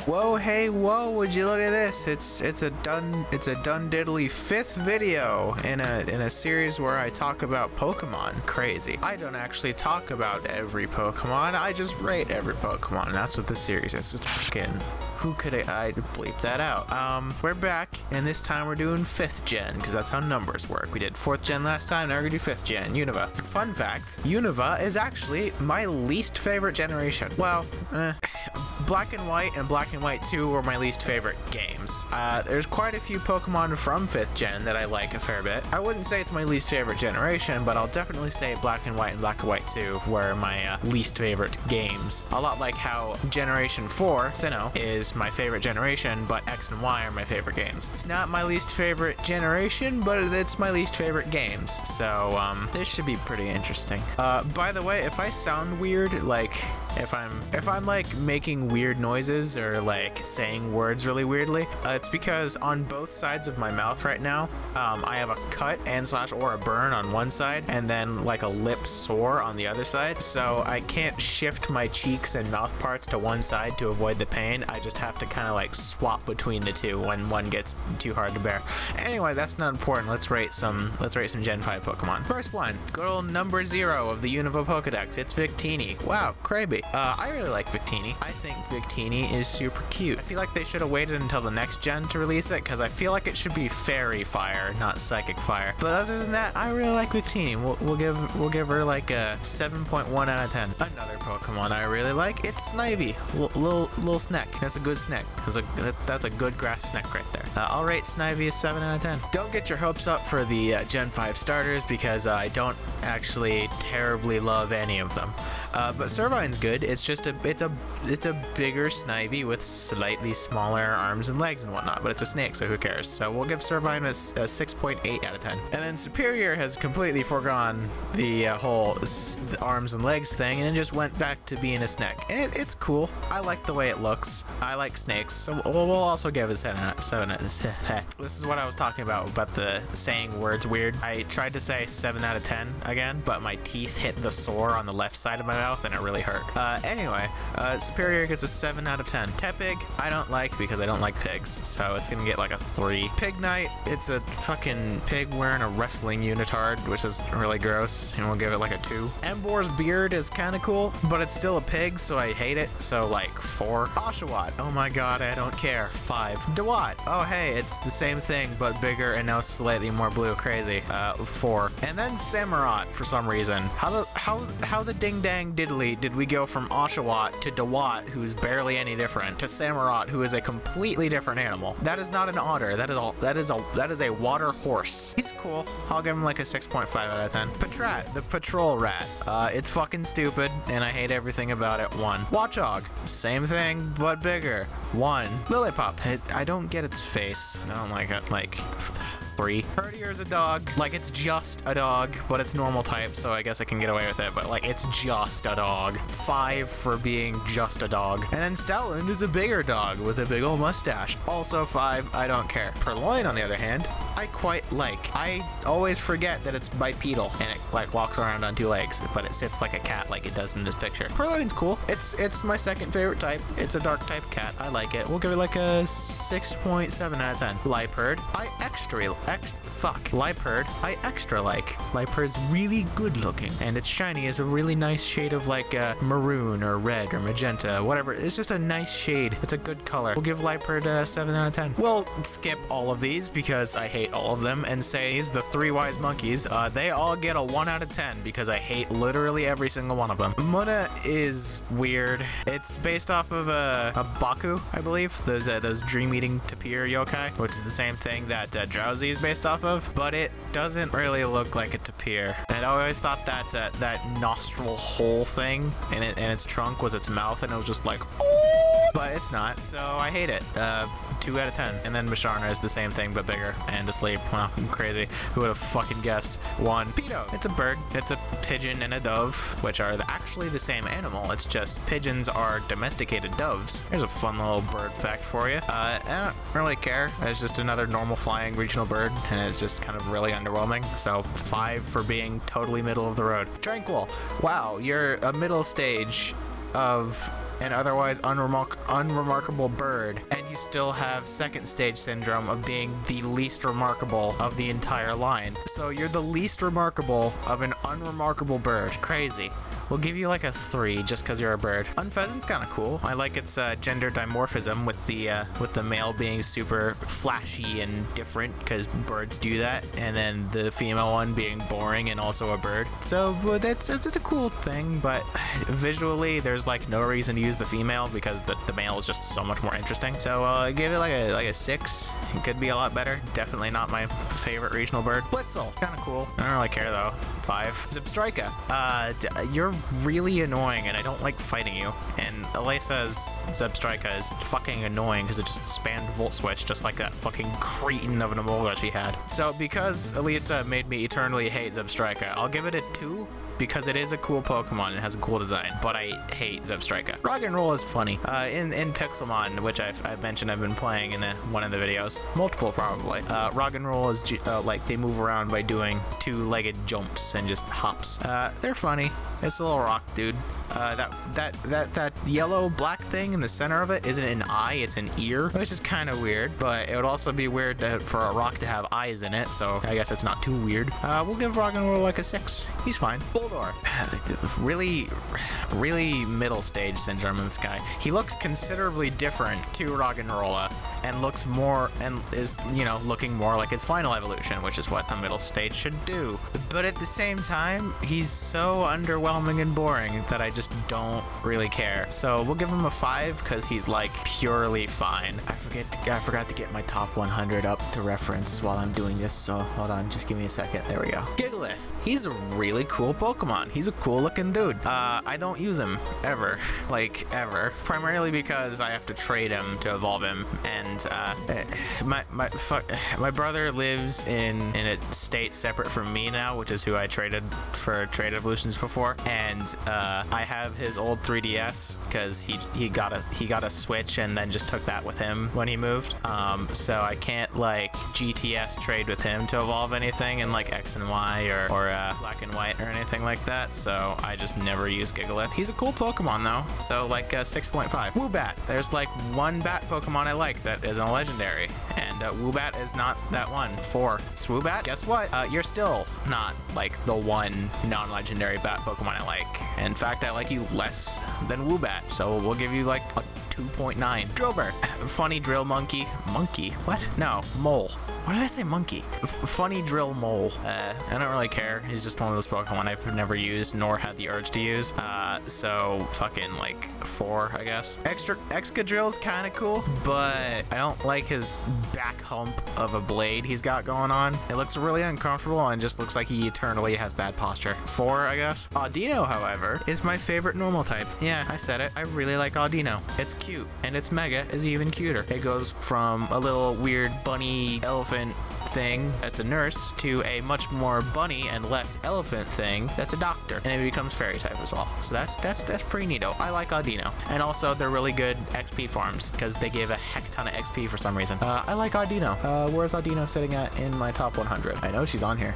Whoa, hey, whoa, would you look at this? It's a done diddly 5th video in a series where I talk about Pokemon. Crazy. I don't actually talk about every Pokemon, I just rate every Pokemon. That's what this series is. It's fucking, who could I bleep that out? We're back, and this time we're doing 5th gen, because that's how numbers work. We did 4th gen last time, now we're gonna do 5th gen, Unova. Fun fact, Unova is actually my least favorite generation. Well, Black and White and Black and White 2 were my least favorite games. There's quite a few Pokemon from 5th gen that I like a fair bit. I wouldn't say it's my least favorite generation, but I'll definitely say Black and White and Black and White 2 were my least favorite games. A lot like how Generation 4, Sinnoh, is my favorite generation, but X and Y are my favorite games. It's not my least favorite generation, but it's my least favorite games. So, this should be pretty interesting. By the way, if I sound weird, like, if I'm like making weird noises or like saying words really weirdly, it's because on both sides of my mouth right now, I have a cut or a burn on one side and then like a lip sore on the other side. So I can't shift my cheeks and mouth parts to one side to avoid the pain. I just have to kind of like swap between the two when one gets too hard to bear. Anyway, that's not important. Let's rate some Gen 5 Pokemon. First one, good old number 0 of the Unova Pokedex. It's Victini. Wow, crazy. I really like Victini. I think Victini is super cute. I feel like they should have waited until the next gen to release it, because I feel like it should be Fairy Fire, not Psychic Fire. But other than that, I really like Victini. We'll give her like a 7.1 out of 10. Another Pokemon I really like, it's Snivy. Little snack. That's a good snack. That's a good grass snack right there. I'll rate Snivy a 7 out of 10. Don't get your hopes up for the Gen 5 starters, because I don't actually terribly love any of them. But Servine's good. It's just a bigger Snivy with slightly smaller arms and legs and whatnot, but it's a snake, so who cares? So we'll give Servine a 6.8 out of 10. And then Superior has completely foregone the whole arms and legs thing and just went back to being a snake. And it's cool. I like the way it looks. I like snakes, so we'll also give it a 7. This is what I was talking about the saying words weird. I tried to say 7 out of 10 again, but my teeth hit the sore on the left side of my mouth and it really hurt. Anyway, Superior gets a 7 out of 10. Tepig, I don't like because I don't like pigs, so it's gonna get like a 3. Pig Knight, it's a fucking pig wearing a wrestling unitard, which is really gross, and we'll give it like a 2. Embor's beard is kind of cool, but it's still a pig, so I hate it, so like 4. Oshawott, oh my god, I don't care, 5. Dewott, oh hey, it's the same thing, but bigger and now slightly more blue, crazy, 4. And then Samurott, for some reason. How the ding dang diddly did we go from Oshawott to Dewott, who's barely any different, to Samurott, who is a completely different animal? That is not an otter. That is a water horse. He's cool. I'll give him like a 6.5 out of 10. Patrat, the patrol rat. It's fucking stupid, and I hate everything about it. 1. Watchog, same thing but bigger. 1. Lillipup, I don't get its face. I don't like it. Like 3. Herdier is a dog. Like, it's just a dog, but it's normal type, so I guess I can get away with it, but like, it's just a dog. 5 for being just a dog. And then Stoutland is a bigger dog with a big old mustache. Also 5, I don't care. Purloin, on the other hand, I quite like. I always forget that it's bipedal, and it like walks around on 2 legs, but it sits like a cat like it does in this picture. Purloin's cool. It's my second favorite type. It's a dark type cat. I like it. We'll give it like a 6.7 out of 10. Liepard, Liepard, I extra like. Liepard's really good looking, and its shiny is a really nice shade of like maroon or red or magenta, whatever. It's just a nice shade. It's a good color. We'll give Liepard a 7 out of 10. We'll skip all of these because I hate all of them and say the 3 wise monkeys, they all get a 1 out of 10 because I hate literally every single one of them. Muna is weird. It's based off of a Baku, I believe. Those dream-eating tapir yokai, which is the same thing that Drowsy is based off of, but it doesn't really look like a tapir. And I always thought that that nostril hole thing in its trunk was its mouth, and it was just like, oh, but it's not, so I hate it. 2 out of 10. And then Bisharna is the same thing but bigger and asleep. Wow, I'm crazy. Who would have fucking guessed? 1. Pedo. It's a bird. It's a pigeon and a dove, which are actually the same animal. It's just pigeons are domesticated doves. Here's a fun little bird fact for you. I don't really care. It's just another normal flying regional bird, and it's just kind of really underwhelming. So 5 for being totally middle of the road. Tranquil. Wow, you're a middle stage of an otherwise unremarkable bird, and you still have second stage syndrome of being the least remarkable of the entire line. So you're the least remarkable of an unremarkable bird. Crazy. We'll give you like a 3 just because you're a bird. Unpheasant's kind of cool. I like its gender dimorphism with the male being super flashy and different because birds do that, and then the female one being boring and also a bird. So it's a cool thing, but visually there's like no reason to use the female because the male is just so much more interesting. So I give it like a 6. It could be a lot better. Definitely not my favorite regional bird. Blitzel, kind of cool. I don't really care though. 5. Zebstrika. You're really annoying and I don't like fighting you. And Elisa's Zebstrika is fucking annoying because it just spammed Volt Switch just like that fucking cretin of an Emoga she had. So because Elisa made me eternally hate Zebstrika, I'll give it a 2. Because it is a cool Pokemon and has a cool design, but I hate Zebstrika. Rock and Roll is funny. In Pixelmon, which I've mentioned I've been playing in one of the videos, multiple probably. Rock and Roll is like they move around by doing 2-legged jumps and just hops. They're funny. It's a little rock dude. That yellow black thing in the center of it isn't an eye, it's an ear, which is kind of weird, but it would also be weird for a rock to have eyes in it, so I guess it's not too weird. We'll give Rock and Roll like a 6. He's fine. Bulldog. Really middle stage syndrome in this guy. He looks considerably different to Roggenrola and looks more and is, looking more like his final evolution, which is what a middle stage should do. But at the same time, he's so underwhelming and boring that I just don't really care. So we'll give him a 5 because he's like purely fine. I forgot to get my top 100 up to reference while I'm doing this, so hold on, just give me a second. There we go. Gigalith. He's a really cool Pokemon. He's a cool looking dude. I don't use him ever, like ever, primarily because I have to trade him to evolve him, and my brother lives in a state separate from me now, which is who I traded for trade evolutions before, and I have his old 3DS because he got a Switch and then just took that with him when he moved. So I can't like GTS trade with him to evolve anything in like X and Y or Black and White or anything like that. So I just never use Gigalith. He's a cool Pokemon though. So like 6.5. Woobat. There's like one bat Pokemon I like that isn't a legendary, and Woobat is not that one. 4. Swoobat. Guess what? You're still not like the one non-legendary bat Pokemon I like. In fact, I like you less than Woobat. So we'll give you like a 2.9. Drillbur. Funny drill monkey. Monkey? What? No. Mole. Why did I say monkey? Funny drill mole. I don't really care. He's just one of those Pokemon I've never used nor had the urge to use. So fucking like 4, I guess. Excadrill's kind of cool, but I don't like his back hump of a blade he's got going on. It looks really uncomfortable and just looks like he eternally has bad posture. 4, I guess. Audino, however, is my favorite normal type. Yeah, I said it. I really like Audino. It's cute, and its Mega is even cuter. It goes from a little weird bunny elephant thing that's a nurse to a much more bunny and less elephant thing that's a doctor, and it becomes fairy type as well. So that's pretty neato. I like Audino, and also they're really good XP farms because they give a heck ton of XP for some reason. I like Audino. Where's Audino sitting at in my top 100? I know she's on here.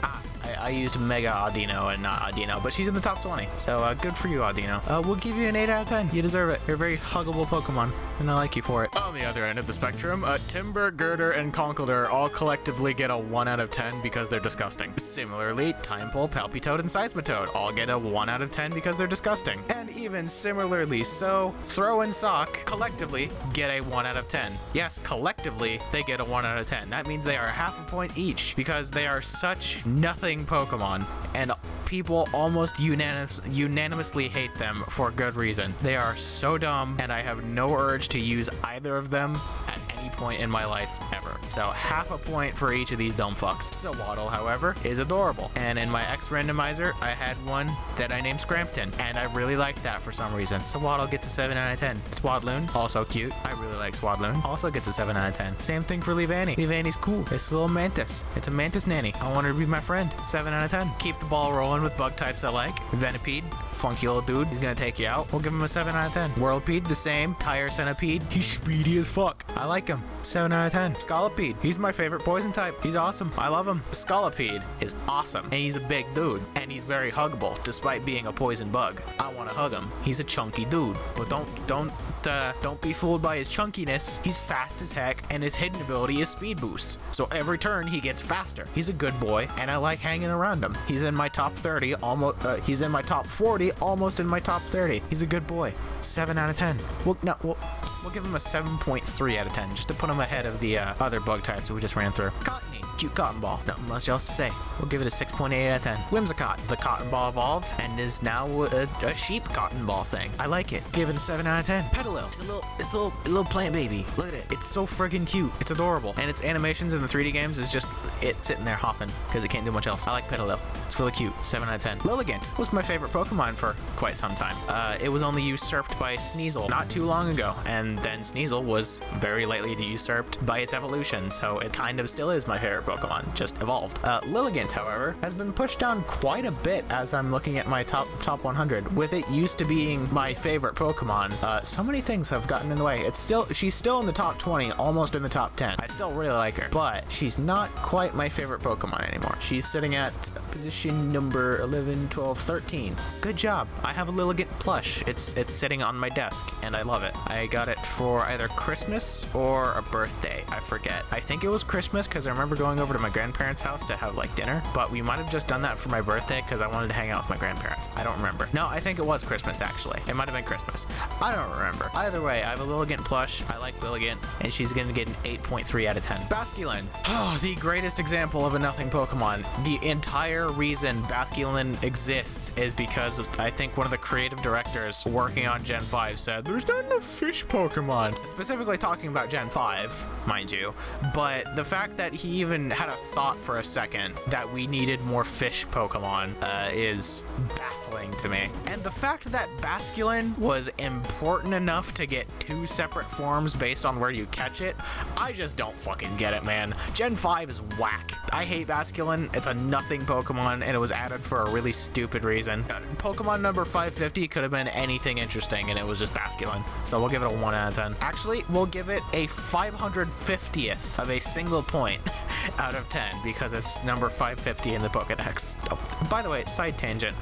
I used Mega Audino and not Audino, but she's in the top 20. So good for you, Audino. We'll give you an 8 out of 10. You deserve it. You're a very huggable Pokemon, and I like you for it. On the other end of the spectrum, Timber, Girder, and Conkeldurr all collectively get a 1 out of 10 because they're disgusting. Similarly, Timepole, Palpitoad, and Seismitoad all get a 1 out of 10 because they're disgusting. And even similarly so, Throw and Sock collectively get a 1 out of 10. Yes, collectively, they get a 1 out of 10. That means they are half a point each because they are such nothing Pokemon, and people almost unanimously hate them for good reason. They are so dumb, and I have no urge to use either of them at any point in my life ever. So half a point for each of these dumb fucks. Swaddle, however, is adorable, and in my X randomizer, I had one that I named Scrampton, and I really liked that for some reason. Swaddle gets a 7 out of 10. Swadloon, also cute. I really like Swadloon. Also gets a 7 out of 10. Same thing for Leavanny. Leavanny's cool. It's a little mantis. It's a mantis nanny. I want her to be my friend. 7 out of 10. Keep the ball rolling with bug types I like. Venipede, funky little dude. He's gonna take you out. We'll give him a 7 out of 10. Whirlipede, the same. Tire Centipede. He's speedy as fuck. I like him. 7 out of 10. Scolipede. He's my favorite poison type. He's awesome. I love him. Scolipede is awesome. And he's a big dude. And he's very huggable, despite being a poison bug. I want to hug him. He's a chunky dude. But don't be fooled by his chunkiness. He's fast as heck, and his hidden ability is speed boost. So every turn he gets faster. He's a good boy, and I like hanging around him. He's in my top 30, almost. He's in my top 40, almost in my top 30. He's a good boy. 7 out of 10. We'll give him a 7.3 out of 10, just to put him ahead of the other bug types that we just ran through. Cottony. Cute cotton ball. Nothing much else to say. We'll give it a 6.8 out of 10. Whimsicott. The cotton ball evolved and is now a sheep cotton ball thing. I like it. Give it a 7 out of 10. Petalil. It's a little plant baby. Look at it. It's so friggin' cute. It's adorable. And its animations in the 3D games is just it sitting there hopping because it can't do much else. I like Petalil. It's really cute. 7 out of 10. Liligant was my favorite Pokemon for quite some time. It was only usurped by Sneasel not too long ago, and then Sneasel was very lately usurped by its evolution, so it kind of still is my favorite Pokemon, just evolved. Liligant, however, has been pushed down quite a bit as I'm looking at my top 100. With it used to being my favorite Pokemon, so many things have gotten in the way. She's still in the top 20, almost in the top 10. I still really like her, but she's not quite my favorite Pokemon anymore. She's sitting at position number 11, 12, 13. Good job. I have a Liligant plush. It's sitting on my desk, and I love it. I got it for either Christmas or a birthday. I forget. I think it was Christmas because I remember going over to my grandparents' house to have like dinner, but we might have just done that for my birthday because I wanted to hang out with my grandparents. I don't remember. No, I think it was Christmas actually. It might have been Christmas. I don't remember. Either way, I have a Liligant plush. I like Liligant, and she's gonna get an 8.3 out of 10. Basculin. Oh, the greatest example of a nothing Pokemon. The entire reason Basculin exists is because of, I think, one of the creative directors working on Gen 5 said, there's not enough fish Pokemon. Specifically talking about Gen 5, mind you, but the fact that he even had a thought for a second that we needed more fish Pokemon is baffling to me. And the fact that Basculin was important enough to get 2 separate forms based on where you catch it, I just don't fucking get it, man. Gen 5 is whack. I hate Basculin. It's a nothing Pokemon, and it was added for a really stupid reason. Pokemon number 550 could have been anything interesting, and it was just Basculin. So we'll give it a 1 out of 10. Actually, we'll give it a 550th of a single point out of 10 because it's number 550 in the Pokedex. Oh, by the way, side tangent.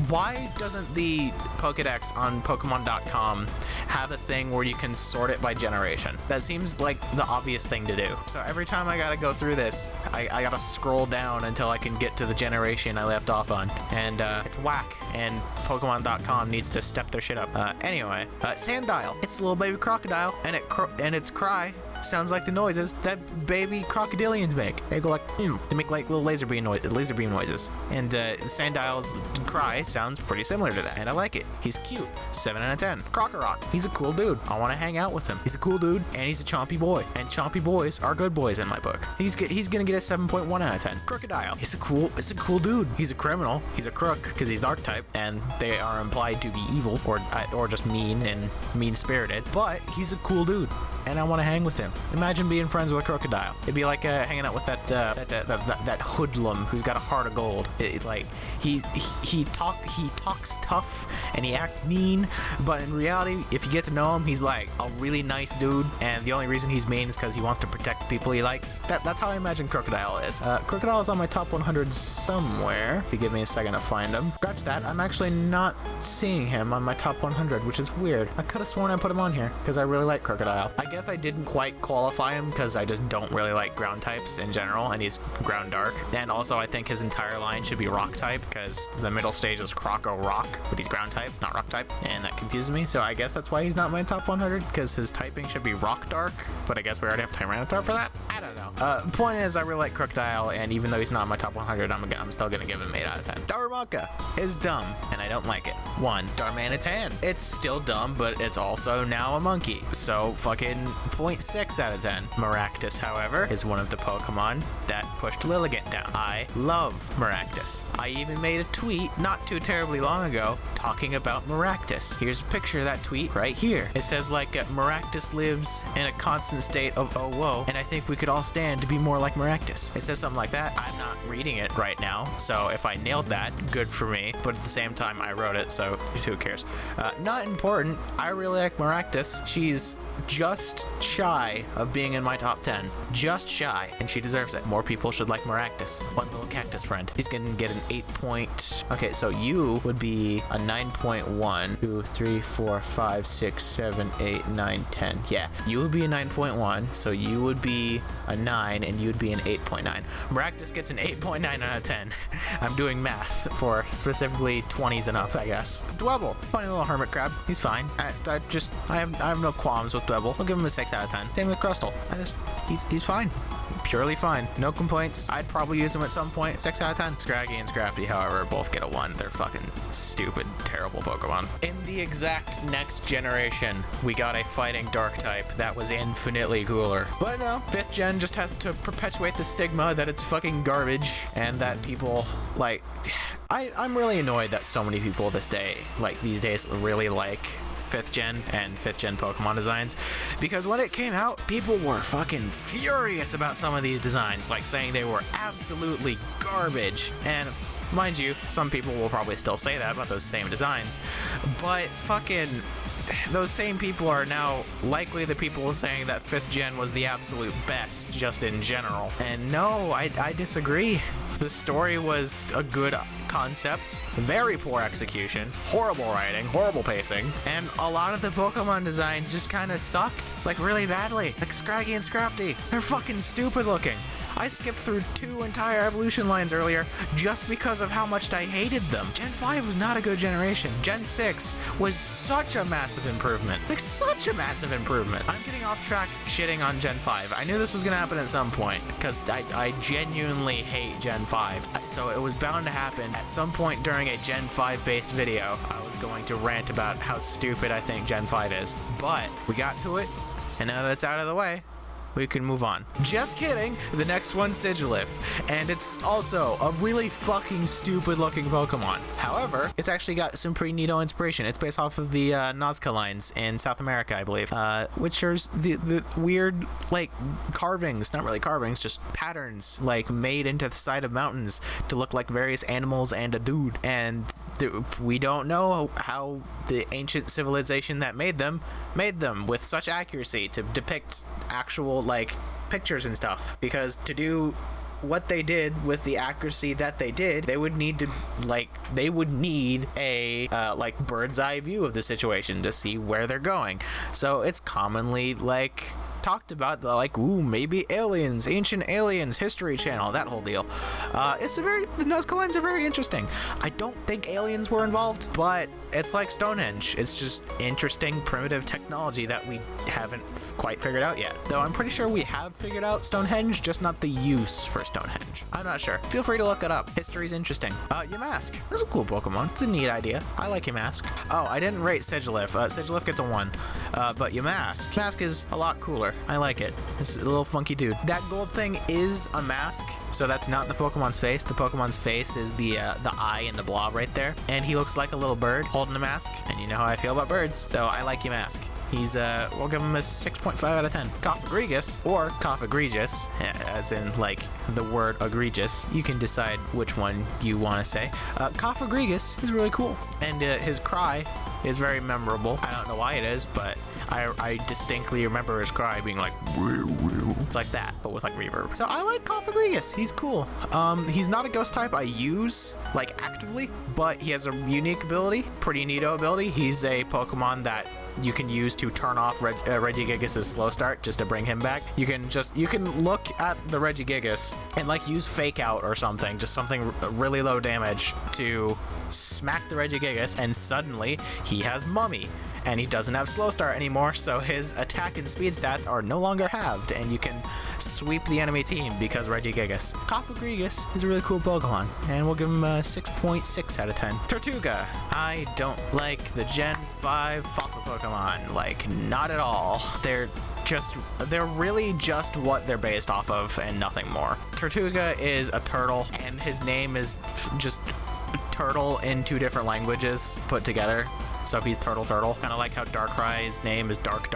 Why doesn't the Pokedex on Pokemon.com have a thing where you can sort it by generation? That seems like the obvious thing to do. So every time I gotta go through this, I gotta scroll down until I can get to the generation I left off on. And it's whack, and Pokemon.com needs to step their shit up. Anyway, Sandile. It's a little baby crocodile, and its cry sounds like the noises that baby crocodilians make. They go like, they make like little laser beam noises. And Sandile's cry sounds pretty similar to that, and I like it. He's cute. 7 out of 10. Crocorock. He's a cool dude. I want to hang out with him. He's a cool dude, and he's a chompy boy. And chompy boys are good boys in my book. He's gonna get a 7.1 out of 10. Crocodile. It's a cool dude. He's a criminal. He's a crook because he's dark type, and they are implied to be evil or just mean and mean-spirited. But he's a cool dude, and I want to hang with him. Imagine being friends with a crocodile. It'd be like hanging out with that hoodlum who's got a heart of gold. It's like he talks tough and he acts mean, but in reality, if you get to know him, he's like a really nice dude, and the only reason he's mean is because he wants to protect the people he likes. That's how I imagine Crocodile is. Crocodile is on my top 100 somewhere. If you give me a second to find him. Scratch that. I'm actually not seeing him on my top 100, which is weird. I could have sworn I put him on here because I really like Crocodile. I guess I didn't quite qualify him because I just don't really like ground types in general, and he's ground dark. And also I think his entire line should be rock type because the middle stage is Croco Rock, but he's ground type, not rock type, and that confuses me. So I guess that's why he's not my top 100, because his typing should be rock dark, but I guess we already have Tyranitar for that? I don't know. Point is, I really like Crocodile, and even though he's not my top 100, I'm still gonna give him 8 out of 10. Darumaka is dumb, and I don't like it. 1. Darmanitan. It's still dumb, but it's also now a monkey, so fucking 0.6 out of 10. Miractus, however, is one of the Pokemon that pushed Liligant down. I love Miractus. I even made a tweet not too terribly long ago talking about Miractus. Here's a picture of that tweet right here. It says like Miractus lives in a constant state of oh whoa, and I think we could all stand to be more like Miractus. It says something like that. I'm not reading it right now, so if I nailed that, good for me, but at the same time I wrote it, so who cares. Not important. I really like Miractus. She's just just shy of being in my top 10. Just shy. And she deserves it. More people should like Miractus. One little cactus friend. He's gonna get an 8 point. Okay, so you would be a 9.1. 2, 3, 4, 5, 6, 7, 8, 9, 10. Yeah, you would be a 9.1. So you would be a 9 and you would be an 8.9. Miractus gets an 8.9 out of 10. I'm doing math for specifically 20s and up, I guess. Dwebble, funny little hermit crab. He's fine. I have no qualms with Dwebble. I'll give him a 6 out of 10. Same with Crustle. He's fine. Purely fine. No complaints. I'd probably use him at some point. 6 out of 10. Scraggy and Scrafty, however, both get a 1. They're fucking stupid, terrible Pokemon. In the exact next generation, we got a fighting dark type that was infinitely cooler. But no, 5th gen just has to perpetuate the stigma that it's fucking garbage and that people, like... I'm really annoyed that so many people these days really like 5th gen and 5th gen Pokemon designs, because when it came out, people were fucking furious about some of these designs, like saying they were absolutely garbage. And mind you, some people will probably still say that about those same designs, but fucking those same people are now likely the people saying that 5th gen was the absolute best just in general. And no, I disagree. The story was a good concept, very poor execution, horrible writing, horrible pacing, and a lot of the Pokemon designs just kind of sucked, like really badly. Like Scraggy and Scrafty, they're fucking stupid looking. I skipped through 2 entire evolution lines earlier just because of how much I hated them. Gen 5 was not a good generation. Gen 6 was such a massive improvement. Like, such a massive improvement. I'm getting off track shitting on Gen 5. I knew this was going to happen at some point because I genuinely hate Gen 5. So it was bound to happen at some point during a Gen 5 based video. I was going to rant about how stupid I think Gen 5 is. But we got to it, and now that it's out of the way, we can move on. Just kidding. The next one's Sigilif, and it's also a really fucking stupid looking Pokemon. However, it's actually got some pretty neato inspiration. It's based off of the Nazca lines in South America, I believe, which are the weird, like, carvings, not really carvings, just patterns, like, made into the side of mountains to look like various animals and a dude. And we don't know how the ancient civilization that made them with such accuracy to depict actual, like, pictures and stuff, because to do what they did with the accuracy that they did, they would need a like bird's eye view of the situation to see where they're going. So it's commonly like talked about the, like, ooh, maybe aliens, ancient aliens, History Channel, that whole deal. The Nazca lines are very interesting. I don't think aliens were involved, but it's like Stonehenge. It's just interesting primitive technology that we haven't quite figured out yet. Though I'm pretty sure we have figured out Stonehenge, just not the use for Stonehenge. I'm not sure. Feel free to look it up. History's interesting. Yamask. That's a cool Pokemon. It's a neat idea. I like Yamask. Oh, I didn't rate Sigilif. Sigilif gets a 1. But Yamask is a lot cooler. I like it. It's a little funky dude. That gold thing is a mask, so that's not the Pokemon's face. The Pokemon's face is the eye and the blob right there. And he looks like a little bird holding a mask. And you know how I feel about birds. So I like Yamask. He's, we'll give him a 6.5 out of 10. Coffagrigus, or Coffagregis, as in, like, the word egregious. You can decide which one you want to say. Coffagrigus is really cool. And his cry is very memorable. I don't know why it is, but I distinctly remember his cry being like, woo, woo. It's like that, but with, like, reverb. So I like Coffagrigus. He's cool. He's not a ghost type I use, like, actively, but he has a unique ability, pretty neato ability. He's a Pokemon that you can use to turn off Regigigas' slow start just to bring him back. You can look at the Regigigas and, like, use Fake Out or something, just something really low damage to smack the Regigigas, and suddenly he has Mummy. And he doesn't have slow start anymore, so his attack and speed stats are no longer halved, and you can sweep the enemy team because Regigigas. Coffagrigus is a really cool Pokemon, and we'll give him a 6.6 out of 10. Tortuga. I don't like the Gen 5 fossil Pokemon, like, not at all. They're really just what they're based off of and nothing more. Tortuga is a turtle, and his name is just turtle in 2 different languages put together. so he's Turtle. Kind of like how Darkrai's name is Dark,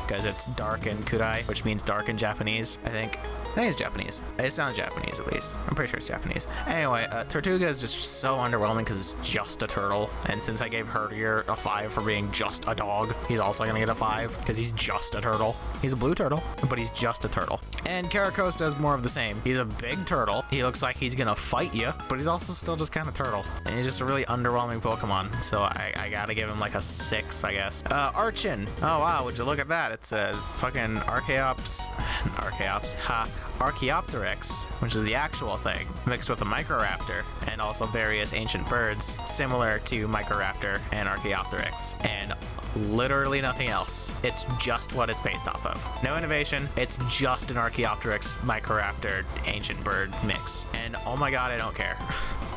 because it's dark in Kudai, which means dark in Japanese, I think it's Japanese. It sounds Japanese, at least. I'm pretty sure it's Japanese. Anyway, Tortuga is just so underwhelming because it's just a turtle. And since I gave Herdier a 5 for being just a dog, he's also going to get a 5 because he's just a turtle. He's a blue turtle, but he's just a turtle. And Karakos does more of the same. He's a big turtle. He looks like he's going to fight you, but he's also still just kind of turtle. And he's just a really underwhelming Pokemon. So I got to give him like a 6, I guess. Archon. Oh, wow. Would you look at that? It's a fucking Archaeops. Archaeopteryx, which is the actual thing, mixed with a Microraptor and also various ancient birds similar to Microraptor and Archaeopteryx, and literally nothing else. It's just what it's based off of. No innovation. It's just an Archaeopteryx, Microraptor, ancient bird mix. And oh my god, I don't care.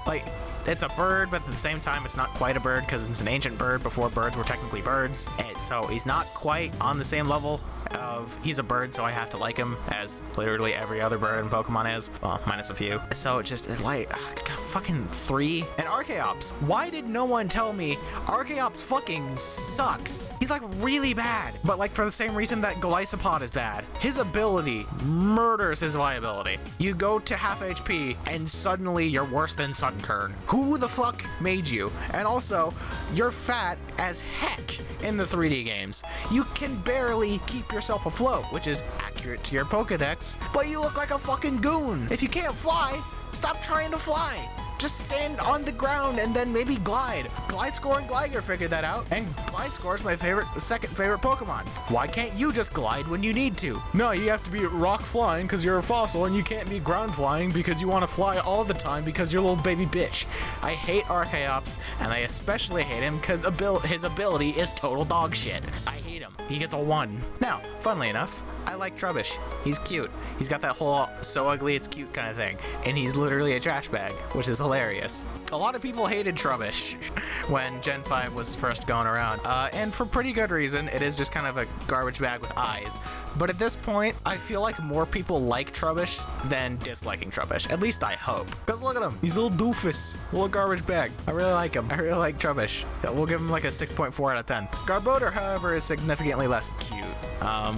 Like, it's a bird, but at the same time, it's not quite a bird because it's an ancient bird before birds were technically birds. And so he's not quite on the same level of he's a bird, so I have to like him as literally every other bird in Pokemon is. Well, minus a few. So it's just like fucking 3. And Archaeops. Why did no one tell me Archaeops fucking sucks? He's like really bad, but like for the same reason that Golisopod is bad. His ability murders his viability. You go to half HP and suddenly you're worse than Sunkern. Who the fuck made you? And also, you're fat as heck in the 3D games. You can barely keep yourself afloat, which is accurate to your Pokedex, but you look like a fucking goon. If you can't fly, stop trying to fly. Just stand on the ground and then maybe glide. Gliscor and Gligar figured that out, and Gliscor's my second favorite Pokemon. Why can't you just glide when you need to? No, you have to be rock flying because you're a fossil, and you can't be ground flying because you want to fly all the time because you're a little baby bitch. I hate Archaeops, and I especially hate him because his ability is total dog shit. I hate him. He gets a 1. Now, funnily enough, I like Trubbish. He's cute. He's got that whole so ugly it's cute kind of thing. And he's literally a trash bag, which is hilarious. A lot of people hated Trubbish when Gen 5 was first going around. And for pretty good reason. It is just kind of a garbage bag with eyes. But at this point, I feel like more people like Trubbish than disliking Trubbish. At least I hope. Because look at him. He's a little doofus. A little garbage bag. I really like him. I really like Trubbish. We'll give him like a 6.4 out of 10. Garbodor, however, is significantly less cute.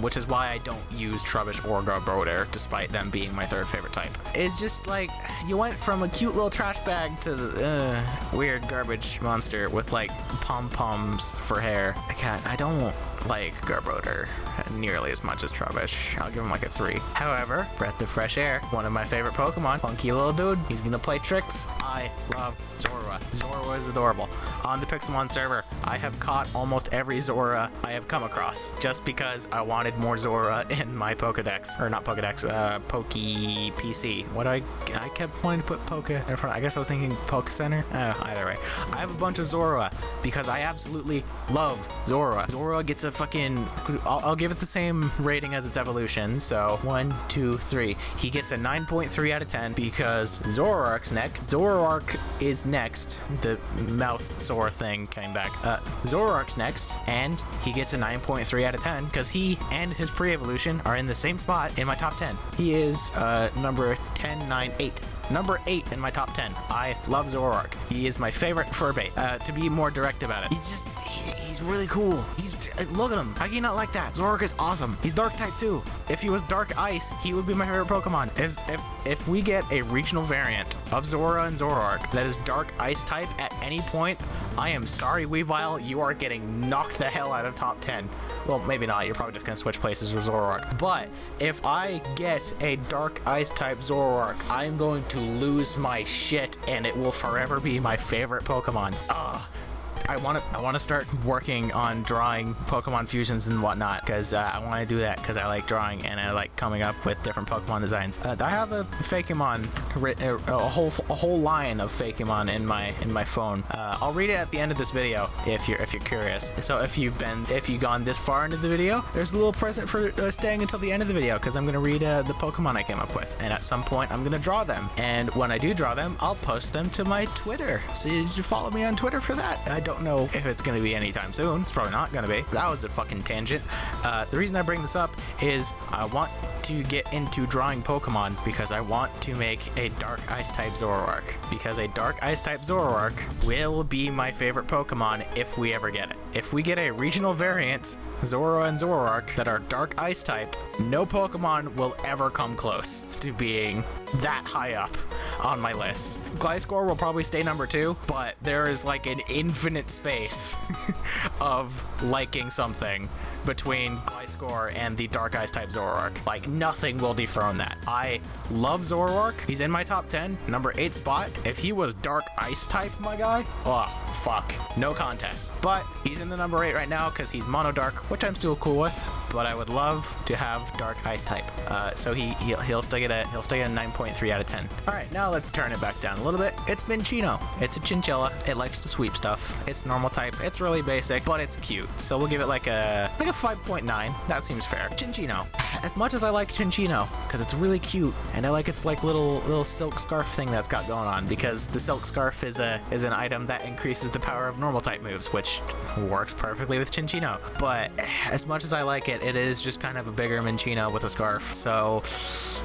Which is why I don't use Trubbish or Garbodor, despite them being my 3rd favorite type. It's just like, you went from a cute little trash bag to the weird garbage monster with like pom-poms for hair. I don't like Garbodor nearly as much as Trubbish. I'll give him like a 3. However, Breath of Fresh Air, one of my favorite Pokemon, funky little dude. He's gonna play tricks. I love Zorua. Zorua is adorable. On the Pixelmon server, I have caught almost every Zorua I have come across just because I wanted more Zorua in my Pokedex. Or not Pokedex, Poke PC. I kept wanting to put Poke in front. I guess I was thinking Poke Center. Either way. I have a bunch of Zorua because I absolutely love Zorua. Zorua gets a fucking... I'll give it the same rating as its evolution. So 1, 2, 3. He gets a 9.3 out of 10 because Zoroark's next. Zoroark is next. The mouth sore thing came back. Zoroark's next, and he gets a 9.3 out of 10 because he and his pre-evolution are in the same spot in my top 10. He is number 10, 9, 8. Number 8 in my top 10. I love Zoroark. He is my favorite Furbait. To be more direct about it, he's really cool. Look at him. How can you not like that? Zoroark is awesome. He's dark type too. If he was dark ice, he would be my favorite Pokemon. If we get a regional variant of Zora and Zoroark that is dark ice type at any point, I am sorry, Weavile, you are getting knocked the hell out of top 10. Well, maybe not. You're probably just going to switch places with Zoroark. But if I get a dark ice type Zoroark, I'm going to lose my shit, and it will forever be my favorite Pokemon. I want to start working on drawing Pokemon fusions and whatnot because I want to do that because I like drawing and I like coming up with different Pokemon designs. I have a Fakemon, a whole line of Fakemon in my phone. I'll read it at the end of this video if you're curious. So if you've gone this far into the video, there's a little present for staying until the end of the video because I'm gonna read the Pokemon I came up with, and at some point I'm gonna draw them. And when I do draw them, I'll post them to my Twitter. So you should follow me on Twitter for that. I don't don't know if it's gonna be anytime soon. It's probably not gonna be. That was a fucking tangent. The reason I bring this up is I want to get into drawing Pokemon because I want to make a Dark Ice type Zoroark, because a Dark Ice type Zoroark will be my favorite Pokemon if we ever get it. If we get a regional variant, Zoro and Zoroark, that are Dark Ice type, no Pokemon will ever come close to being that high up on my list. Gliscor will probably stay number 2, but there is like an infinite space of liking something between Gliscor and the Dark Ice type Zoroark. Like, nothing will dethrone that. I love Zoroark. He's in my top 10, number 8 spot. If he was Dark Ice type, my guy, oh, fuck. No contest. But he's in the number 8 right now because he's Mono Dark, which I'm still cool with, but I would love to have Dark Ice type. So he'll still get a 9.3 out of 10. All right, now let's turn it back down a little bit. It's Minccino. It's a chinchilla. It likes to sweep stuff. It's normal type. It's really basic, but it's cute. So we'll give it like a 5.9. That seems fair. Chinchino. As much as I like Chinchino, because it's really cute, and I like its like little silk scarf thing that's got going on, because the silk scarf is an item that increases the power of normal type moves, which works perfectly with Chinchino. But as much as I like it, it is just kind of a bigger Minccino with a scarf. So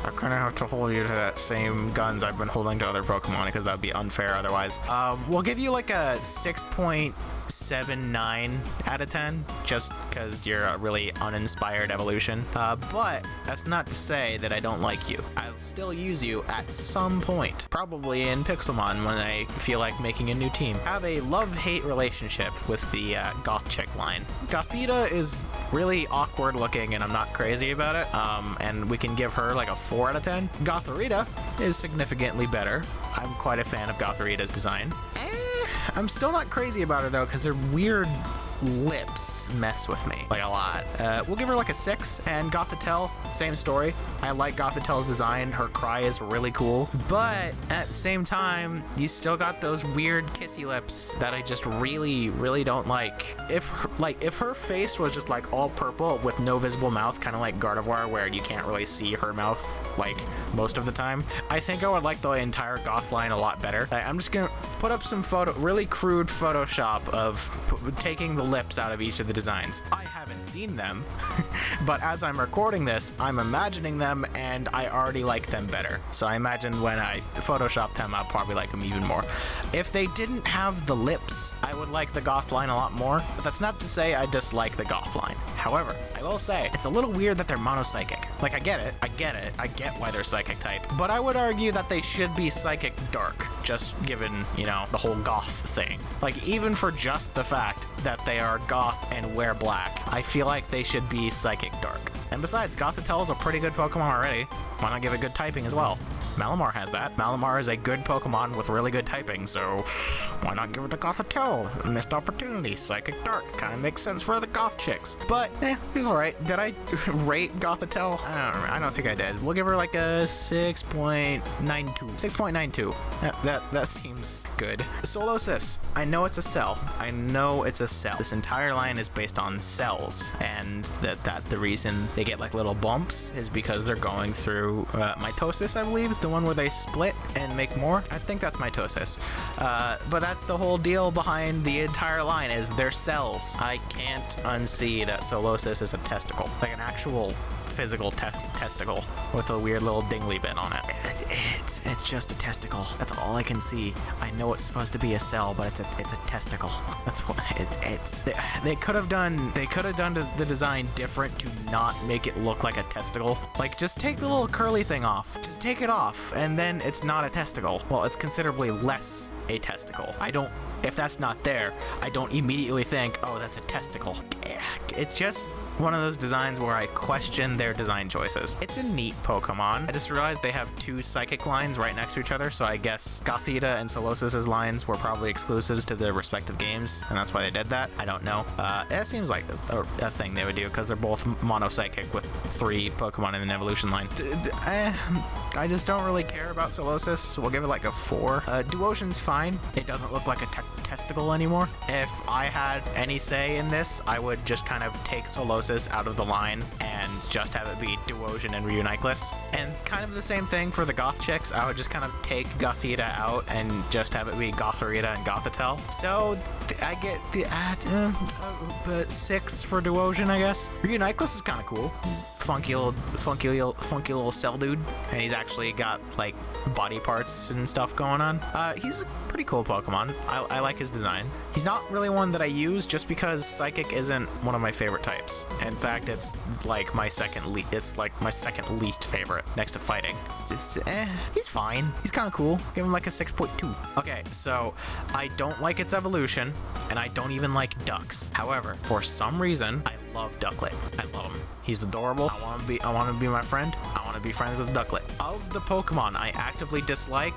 I kind of have to hold you to that same guns I've been holding to other Pokemon, because that would be unfair otherwise. We'll give you like a 6.79 out of 10, just because you're a really uninspired evolution. But that's not to say that I don't like you. I'll still use you at some point, probably in Pixelmon when I feel like making a new team. I have a love-hate relationship with the Goth Chick line. Gothita is really awkward looking and I'm not crazy about it, and we can give her like a 4 out of 10. Gothorita is significantly better. I'm quite a fan of Gothorita's design. I'm still not crazy about her though, because her weird lips mess with me like a lot. We'll give her like a 6. And Gothitelle, same story. I like Gothitelle's design. Her cry is really cool, but at the same time, you still got those weird kissy lips that I just really don't like. If her face was just like all purple with no visible mouth, kind of like Gardevoir, where you can't really see her mouth like most of the time, I think I would like the entire Goth line a lot better. I'm just gonna put up some really crude Photoshop of taking the lips out of each of the designs. I haven't seen them, but as I'm recording this, I'm imagining them and I already like them better. So I imagine when I Photoshop them, I'll probably like them even more. If they didn't have the lips, I would like the Goth line a lot more, but that's not to say I dislike the Goth line. However, I will say, it's a little weird that they're mono-psychic. Like, I get it, I get why they're psychic type, but I would argue that they should be psychic dark, just given, you know, the whole goth thing. Like, even for just the fact that they are goth and wear black, I feel like they should be psychic dark. And besides, Gothitelle is a pretty good Pokemon already. Why not give it good typing as well? Malamar has that. Malamar is a good Pokemon with really good typing, so why not give it to Gothitelle? Missed opportunity. Psychic Dark. Kind of makes sense for the Goth chicks. But, he's alright. Did I rate Gothitelle? I don't think I did. We'll give her like a 6.92. 6.92. That seems good. Solosis. I know it's a cell. This entire line is based on cells, and that the reason they get like little bumps is because they're going through mitosis, I believe, is the one where they split and make more. I think that's mitosis. But that's the whole deal behind the entire line, is their cells. I can't unsee that Solosis is a testicle, like an actual physical testicle with a weird little dingly bit on it. It's just a testicle. That's all I can see. I know it's supposed to be a cell, but it's a testicle. That's what it's. They could have done the design different to not make it look like a testicle. Like, just take the little curly thing off. Just take it off, and then it's not a testicle. Well, it's considerably less a testicle. If that's not there, I don't immediately think, oh, that's a testicle. It's just one of those designs where I question their design choices. It's a neat Pokemon. I just realized they have 2 psychic lines right next to each other, so I guess Gothita and Solosis' lines were probably exclusives to their respective games, and that's why they did that. I don't know. That seems like a thing they would do, because they're both mono-psychic with 3 Pokemon in an evolution line. I just don't really care about Solosis, so we'll give it like a 4. Duosion's fine. It doesn't look like a testicle anymore. If I had any say in this, I would just kind of take Solosis out of the line and just have it be Duosion and Reuniclus. And kind of the same thing for the Goth chicks. I would just kind of take Gothita out and just have it be Gotharita and Gothitelle. So I get the 6 for Duosion, I guess. Reuniclus is kind of cool. He's funky little cell dude, and he's actually got like body parts and stuff going on. He's a pretty cool Pokemon. I like his design. He's not really one that I use just because Psychic isn't one of my favorite types. In fact, it's like my second least favorite next to fighting. He's fine. He's kind of cool. Give him like a 6.2. Okay, so I don't like its evolution, and I don't even like ducks. However, for some reason, I love Ducklet. I love him. He's adorable. I want to be my friend. I want to be friends with Ducklet. Of the Pokemon I actively dislike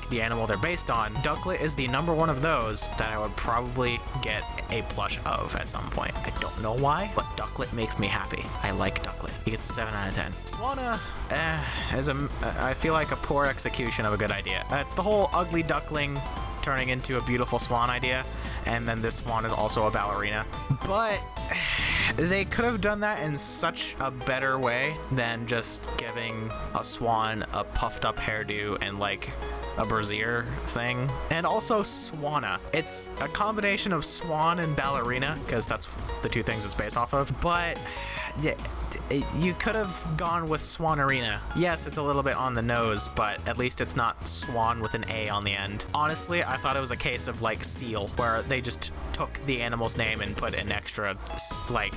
the animal they're based on, Ducklet is the number one of those that I would probably get a plush of at some point. I don't know why, but Ducklet makes me happy. I like Ducklet. He gets a 7 out of 10. Swanna, I feel like a poor execution of a good idea. It's the whole ugly duckling turning into a beautiful swan idea, and then this swan is also a ballerina. But they could have done that in such a better way than just giving a swan a puffed up hairdo and like a brassiere thing. And also Swanna. It's a combination of swan and ballerina, because that's the two things it's based off of. But you could have gone with Swanarina. Yes, it's a little bit on the nose, but at least it's not Swan with an A on the end. Honestly, I thought it was a case of like Seal, where they just took the animal's name and put an extra like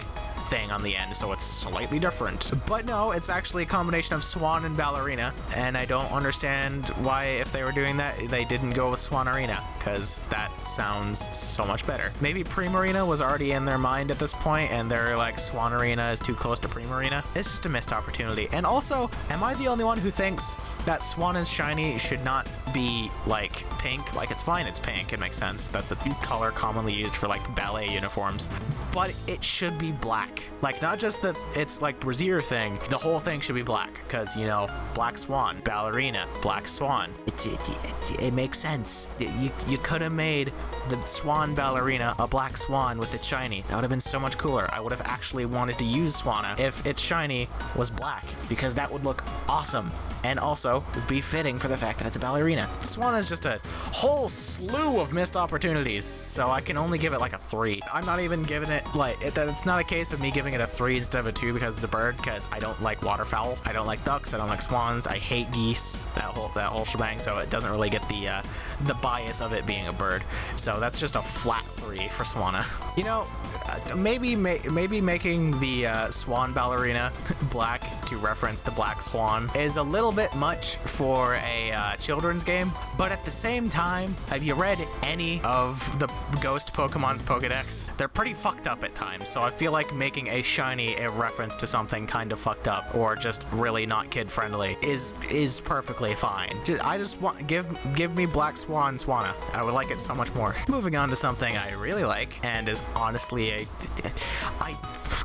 thing on the end, so it's slightly different. But no, it's actually a combination of swan and ballerina, and I don't understand why, if they were doing that, they didn't go with Swanarina, because that sounds so much better. Maybe Primarina was already in their mind at this point, and they're like, Swanarina is too close to Primarina. It's just a missed opportunity. And also, am I the only one who thinks that Swan is shiny should not be like pink? Like, it's fine, it's pink, it makes sense. That's a color commonly used for like ballet uniforms, but it should be black. Like, not just that it's like brassiere thing, the whole thing should be black, because, you know, black swan, ballerina, black swan. It makes sense. You could have made the swan ballerina a black swan with it shiny. That would have been so much cooler. I would have actually wanted to use Swanna if its shiny was black, because that would look awesome. And also would be fitting for the fact that it's a ballerina. Swanna is just a whole slew of missed opportunities, so I can only give it like a 3. I'm not even giving it like, it's not a case of me giving it a 3 instead of a 2 because it's a bird, because I don't like waterfowl. I don't like ducks. I don't like swans. I hate geese. That whole shebang. So it doesn't really get the bias of it being a bird. So that's just a flat 3 for Swanna. You know, maybe making the swan ballerina black to reference the black swan is a little bit much for a children's game, but at the same time, have you read any of the ghost Pokemon's Pokedex? They're pretty fucked up at times, so I feel like making a shiny a reference to something kind of fucked up or just really not kid friendly is perfectly fine. I just want give me Black Swan Swanna. I would like it so much more. Moving on to something I really like, and is honestly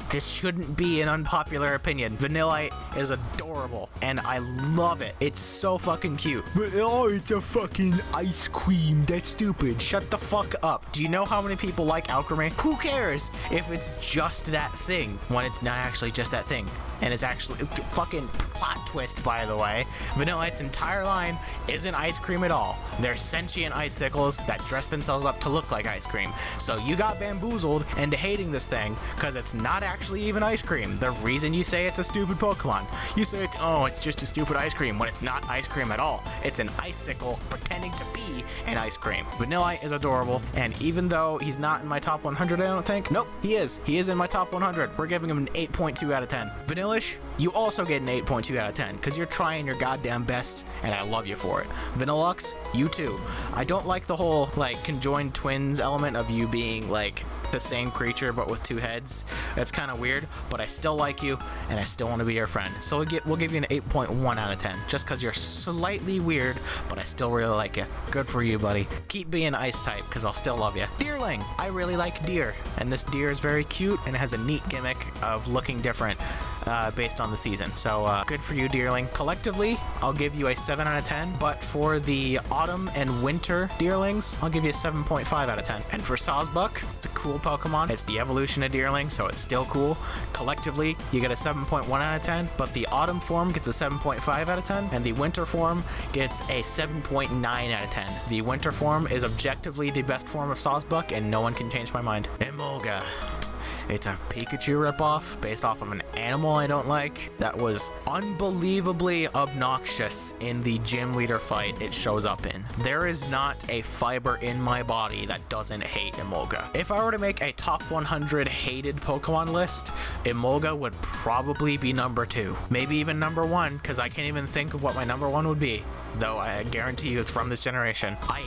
this shouldn't be an unpopular opinion. Vanillite is adorable, and I love it. It's so fucking cute. But, oh, it's a fucking ice cream. That's stupid. Shut the fuck up. Do you know how many people like alchemy? Who cares if it's just that thing when it's not actually just that thing? And it's actually fucking plot twist, by the way. Vanillite's entire line isn't ice cream at all. They're sentient icicles that dress themselves up to look like ice cream. So you got bamboozled into hating this thing because it's not actually even ice cream. The reason you say it's a stupid Pokemon. You say it's just a stupid ice cream when it's not ice cream at all. It's an icicle pretending to be an ice cream. Vanillite is adorable, and even though he's not in my top 100, I don't think. Nope, he is. He is in my top 100. We're giving him an 8.2 out of 10. Vanillish, you also get an 8.2 out of 10 because you're trying your goddamn best, and I love you for it. Vanillux, you too. I don't like the whole like conjoined twins element of you being like the same creature but with 2 heads. That's kind of weird, but I still like you and I still want to be your friend. So we'll give you an 8.1 out of 10 just because you're slightly weird, but I still really like you. Good for you, buddy. Keep being ice type because I'll still love you. Deerling, I really like deer, and this deer is very cute and has a neat gimmick of looking different. based on the season. So good for you, Deerling. Collectively, I'll give you a 7 out of 10, but for the autumn and winter Deerlings, I'll give you a 7.5 out of 10. And for Sawsbuck, it's a cool Pokemon. It's the evolution of Deerling, so it's still cool. Collectively, you get a 7.1 out of 10, but the autumn form gets a 7.5 out of 10, and the winter form gets a 7.9 out of 10. The winter form is objectively the best form of Sawsbuck, and no one can change my mind. Emoga. It's a Pikachu ripoff based off of an animal I don't like that was unbelievably obnoxious in the gym leader fight it shows up in. There is not a fiber in my body that doesn't hate Emoga. If I were to make a top 100 hated Pokemon list, Emoga would probably be number 2. Maybe even number 1, because I can't even think of what my number 1 would be. Though I guarantee you it's from this generation. I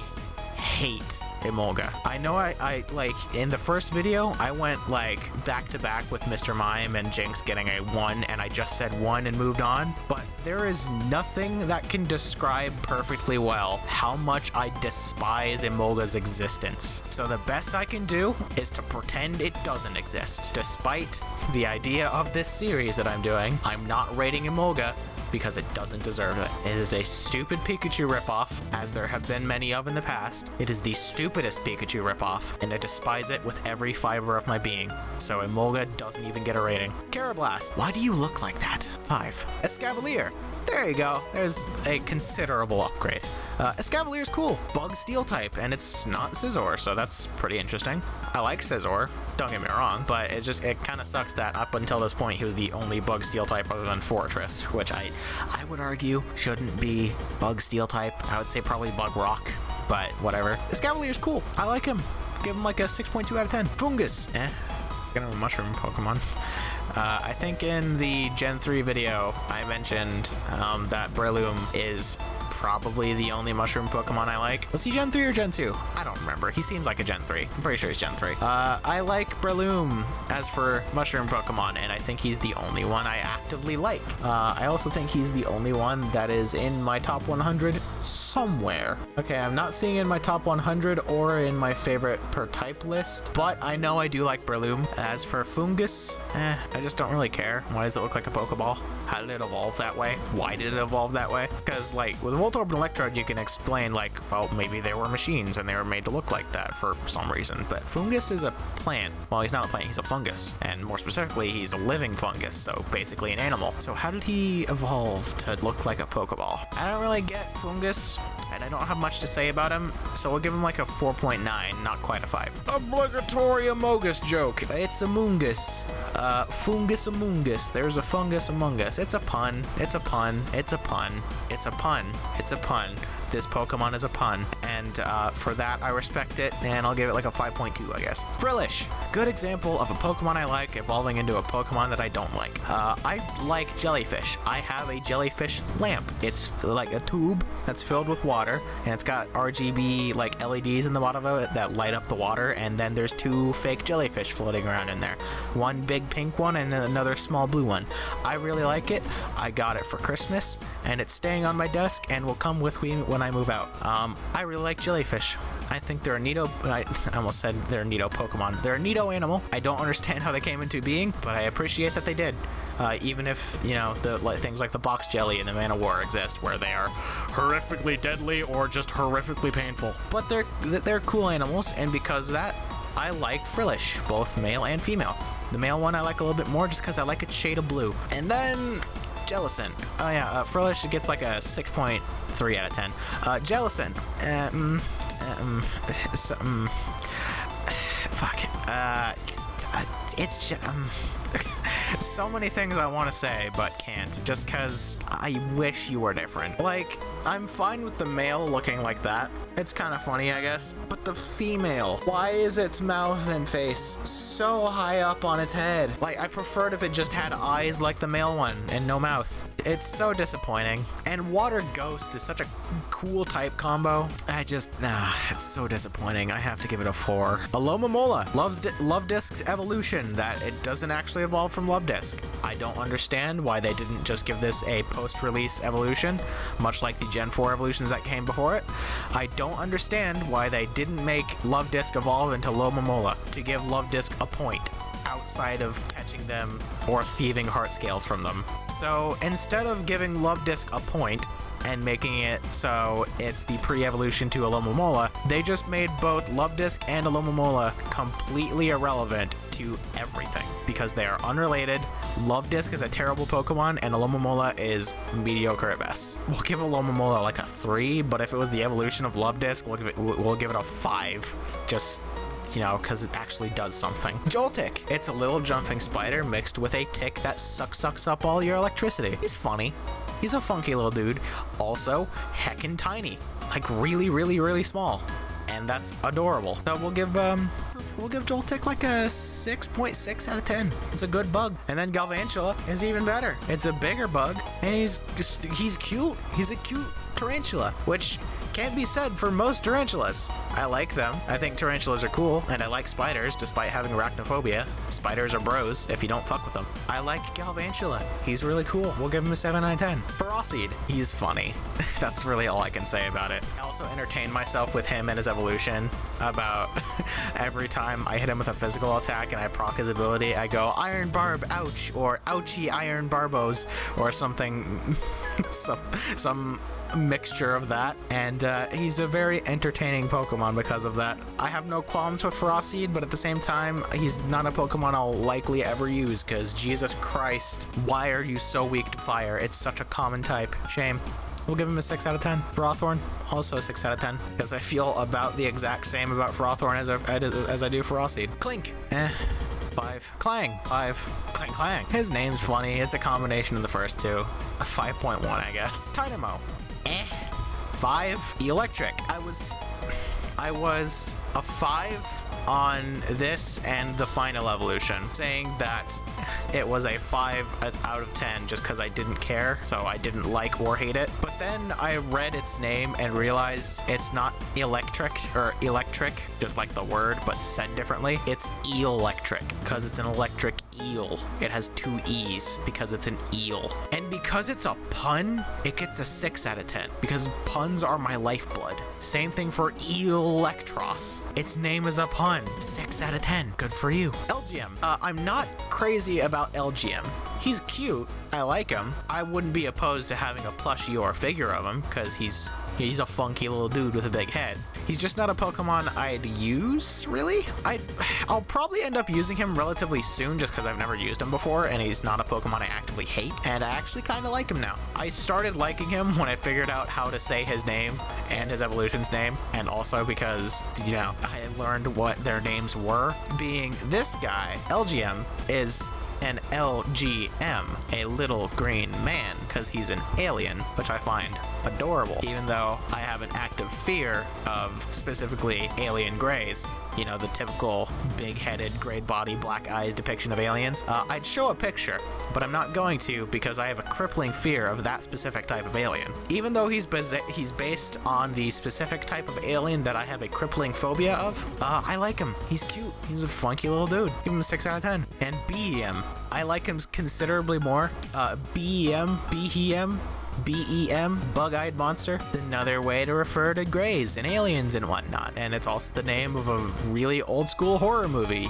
hate Emoga. I know I like in the first video I went like back to back with Mr. Mime and Jinx getting a 1, and I just said 1 and moved on, but there is nothing that can describe perfectly well how much I despise Emoga's existence. So the best I can do is to pretend it doesn't exist. Despite the idea of this series that I'm doing, I'm not rating Emoga because it doesn't deserve it. It is a stupid Pikachu ripoff, as there have been many of in the past. It is the stupidest Pikachu ripoff, and I despise it with every fiber of my being. So Emoga doesn't even get a rating. Carablast, why do you look like that? 5. Escavalier. There you go. There's a considerable upgrade. Escavalier's cool. Bug Steel type, and it's not Scizor, so that's pretty interesting. I like Scizor, don't get me wrong, but it kind of sucks that up until this point he was the only Bug Steel type other than Fortress, which I would argue shouldn't be Bug Steel type. I would say probably Bug Rock, but whatever. Escavalier's cool. I like him. Give him like a 6.2 out of 10. Fungus. Get him a mushroom Pokemon. I think in the Gen 3 video, I mentioned that Breloom is probably the only mushroom Pokemon I like. Was he Gen 3 or Gen 2? I don't remember. He seems like a Gen 3. I'm pretty sure he's Gen 3. I like Breloom as for mushroom Pokemon, and I think he's the only one I actively like. I also think he's the only one that is in my top 100 somewhere. Okay, I'm not seeing in my top 100 or in my favorite per type list, but I know I do like Breloom. As for Fungus, I just don't really care. Why does it look like a Pokeball? How did it evolve that way? Why did it evolve that way? Because like with Voltorb and Electrode, you can explain like, well, maybe they were machines and they were made to look like that for some reason. But Fungus is a plant. Well, he's not a plant, he's a fungus. And more specifically, he's a living fungus, so basically an animal. So how did he evolve to look like a Pokeball? I don't really get Fungus, and I don't have much to say about him, so we'll give him like a 4.9, not quite a 5. Obligatory Amogus joke. It's Amoongus. Fungus Amoongus. There's a fungus among us. It's a pun. It's a pun. It's a pun. It's a pun. It's a pun. This Pokemon is a pun, and for that I respect it, and I'll give it like a 5.2, I guess. Frillish, good example of a Pokemon I like evolving into a Pokemon that I don't like. I like jellyfish. I have a jellyfish lamp. It's like a tube that's filled with water, and it's got RGB like LEDs in the bottom of it that light up the water, and then there's 2 fake jellyfish floating around in there. One big pink one and another small blue one. I really like it. I got it for Christmas, and it's staying on my desk and will come with me when I move out. I really like jellyfish. I think they're a neato, I almost said they're a neato Pokemon. They're a neato animal. I don't understand how they came into being, but I appreciate that they did. Even if, you know, things like the box jelly and the Man of War exist, where they are horrifically deadly or just horrifically painful. But they're cool animals, and because of that, I like Frillish, both male and female. The male one I like a little bit more just because I like its shade of blue. And then Jellicent. Oh yeah, Frillish gets like a 6.3 out of 10. Jellicent. It's just, so many things I want to say but can't, just because I wish you were different. Like, I'm fine with the male looking like that. It's kind of funny, I guess. But the female, why is its mouth and face so high up on its head? Like, I preferred if it just had eyes like the male one and no mouth. It's so disappointing. And Water Ghost is such a cool type combo. It's so disappointing. I have to give it a 4. Alomomola, Love Disc's evolution, that it doesn't actually evolve from Love Disc. I don't understand why they didn't just give this a post-release evolution, much like the Gen 4 evolutions that came before it. I don't understand why they didn't make Love Disc evolve into Lomomola to give Love Disc a point. outside of catching them or thieving heart scales from them. So instead of giving Love Disc a point and making it so it's the pre-evolution to Alomomola, they just made both Love Disc and Alomomola completely irrelevant to everything because they are unrelated. Love Disc is a terrible Pokemon and Alomomola is mediocre at best. We'll give Alomomola like a 3, but if it was the evolution of Love Disc, we'll give it a 5. Just, you know, because it actually does something. Joltik. It's a little jumping spider mixed with a tick that sucks up all your electricity. He's funny. He's a funky little dude. Also, heckin' tiny. Like really small. And that's adorable. So we'll give Joltik like a 6.6 out of 10. It's a good bug. And then Galvantula is even better. It's a bigger bug, and he's cute. He's a cute tarantula, which can't be said for most tarantulas. I like them. I think tarantulas are cool, and I like spiders despite having arachnophobia. Spiders are bros if you don't fuck with them. I like Galvantula. He's really cool. We'll give him a 7 out of 10. Ferocid. He's funny. That's really all I can say about it. I also entertain myself with him and his evolution about every time I hit him with a physical attack and I proc his ability, I go, Iron Barb, ouch, or ouchie Iron Barbos, or something, some mixture of that, and he's a very entertaining Pokemon because of that. I have no qualms with Ferocid, but at the same time, he's not a Pokemon I'll likely ever use, because Jesus Christ, why are you so weak to fire? It's such a common type. Shame. We'll give him a 6 out of 10. Frothorn, also a 6 out of 10, because I feel about the exact same about Frothorn as I do Ferocid. Clink, 5. Clang, 5. Clang. His name's funny. It's a combination of the first two. A 5.1, I guess. Tynamo, 5. Electric. I was a 5 on this and the final evolution, saying that it was a 5 out of 10 just because I didn't care, so I didn't like or hate it. But then I read its name and realized it's not electric, just like the word, but said differently. It's electric because it's an electric eel. It has 2 E's because it's an eel. And because it's a pun, it gets a 6 out of 10 because puns are my lifeblood. Same thing for Electros. Its name is a pun. 6 out of 10. Good for you. LGM. I'm not crazy about LGM. He's cute. I like him. I wouldn't be opposed to having a plushie or a figure of him because he's a funky little dude with a big head. He's just not a Pokemon I'd use, really. I'll probably end up using him relatively soon just because I've never used him before, and he's not a Pokemon I actively hate, and I actually kind of like him now. I started liking him when I figured out how to say his name and his evolution's name, and also because, you know, I learned what their names were. Being this guy, LGM, is an LGM, a little green man, because he's an alien, which I find adorable, even though I have an active fear of specifically alien greys. You know, the typical big-headed, gray body, black eyes depiction of aliens. I'd show a picture, but I'm not going to because I have a crippling fear of that specific type of alien. Even though he's based on the specific type of alien that I have a crippling phobia of, I like him. He's cute. He's a funky little dude. Give him a 6 out of 10. And BEM. I like him considerably more. BEM, bug-eyed monster. It's another way to refer to greys and aliens and whatnot. And it's also the name of a really old school horror movie.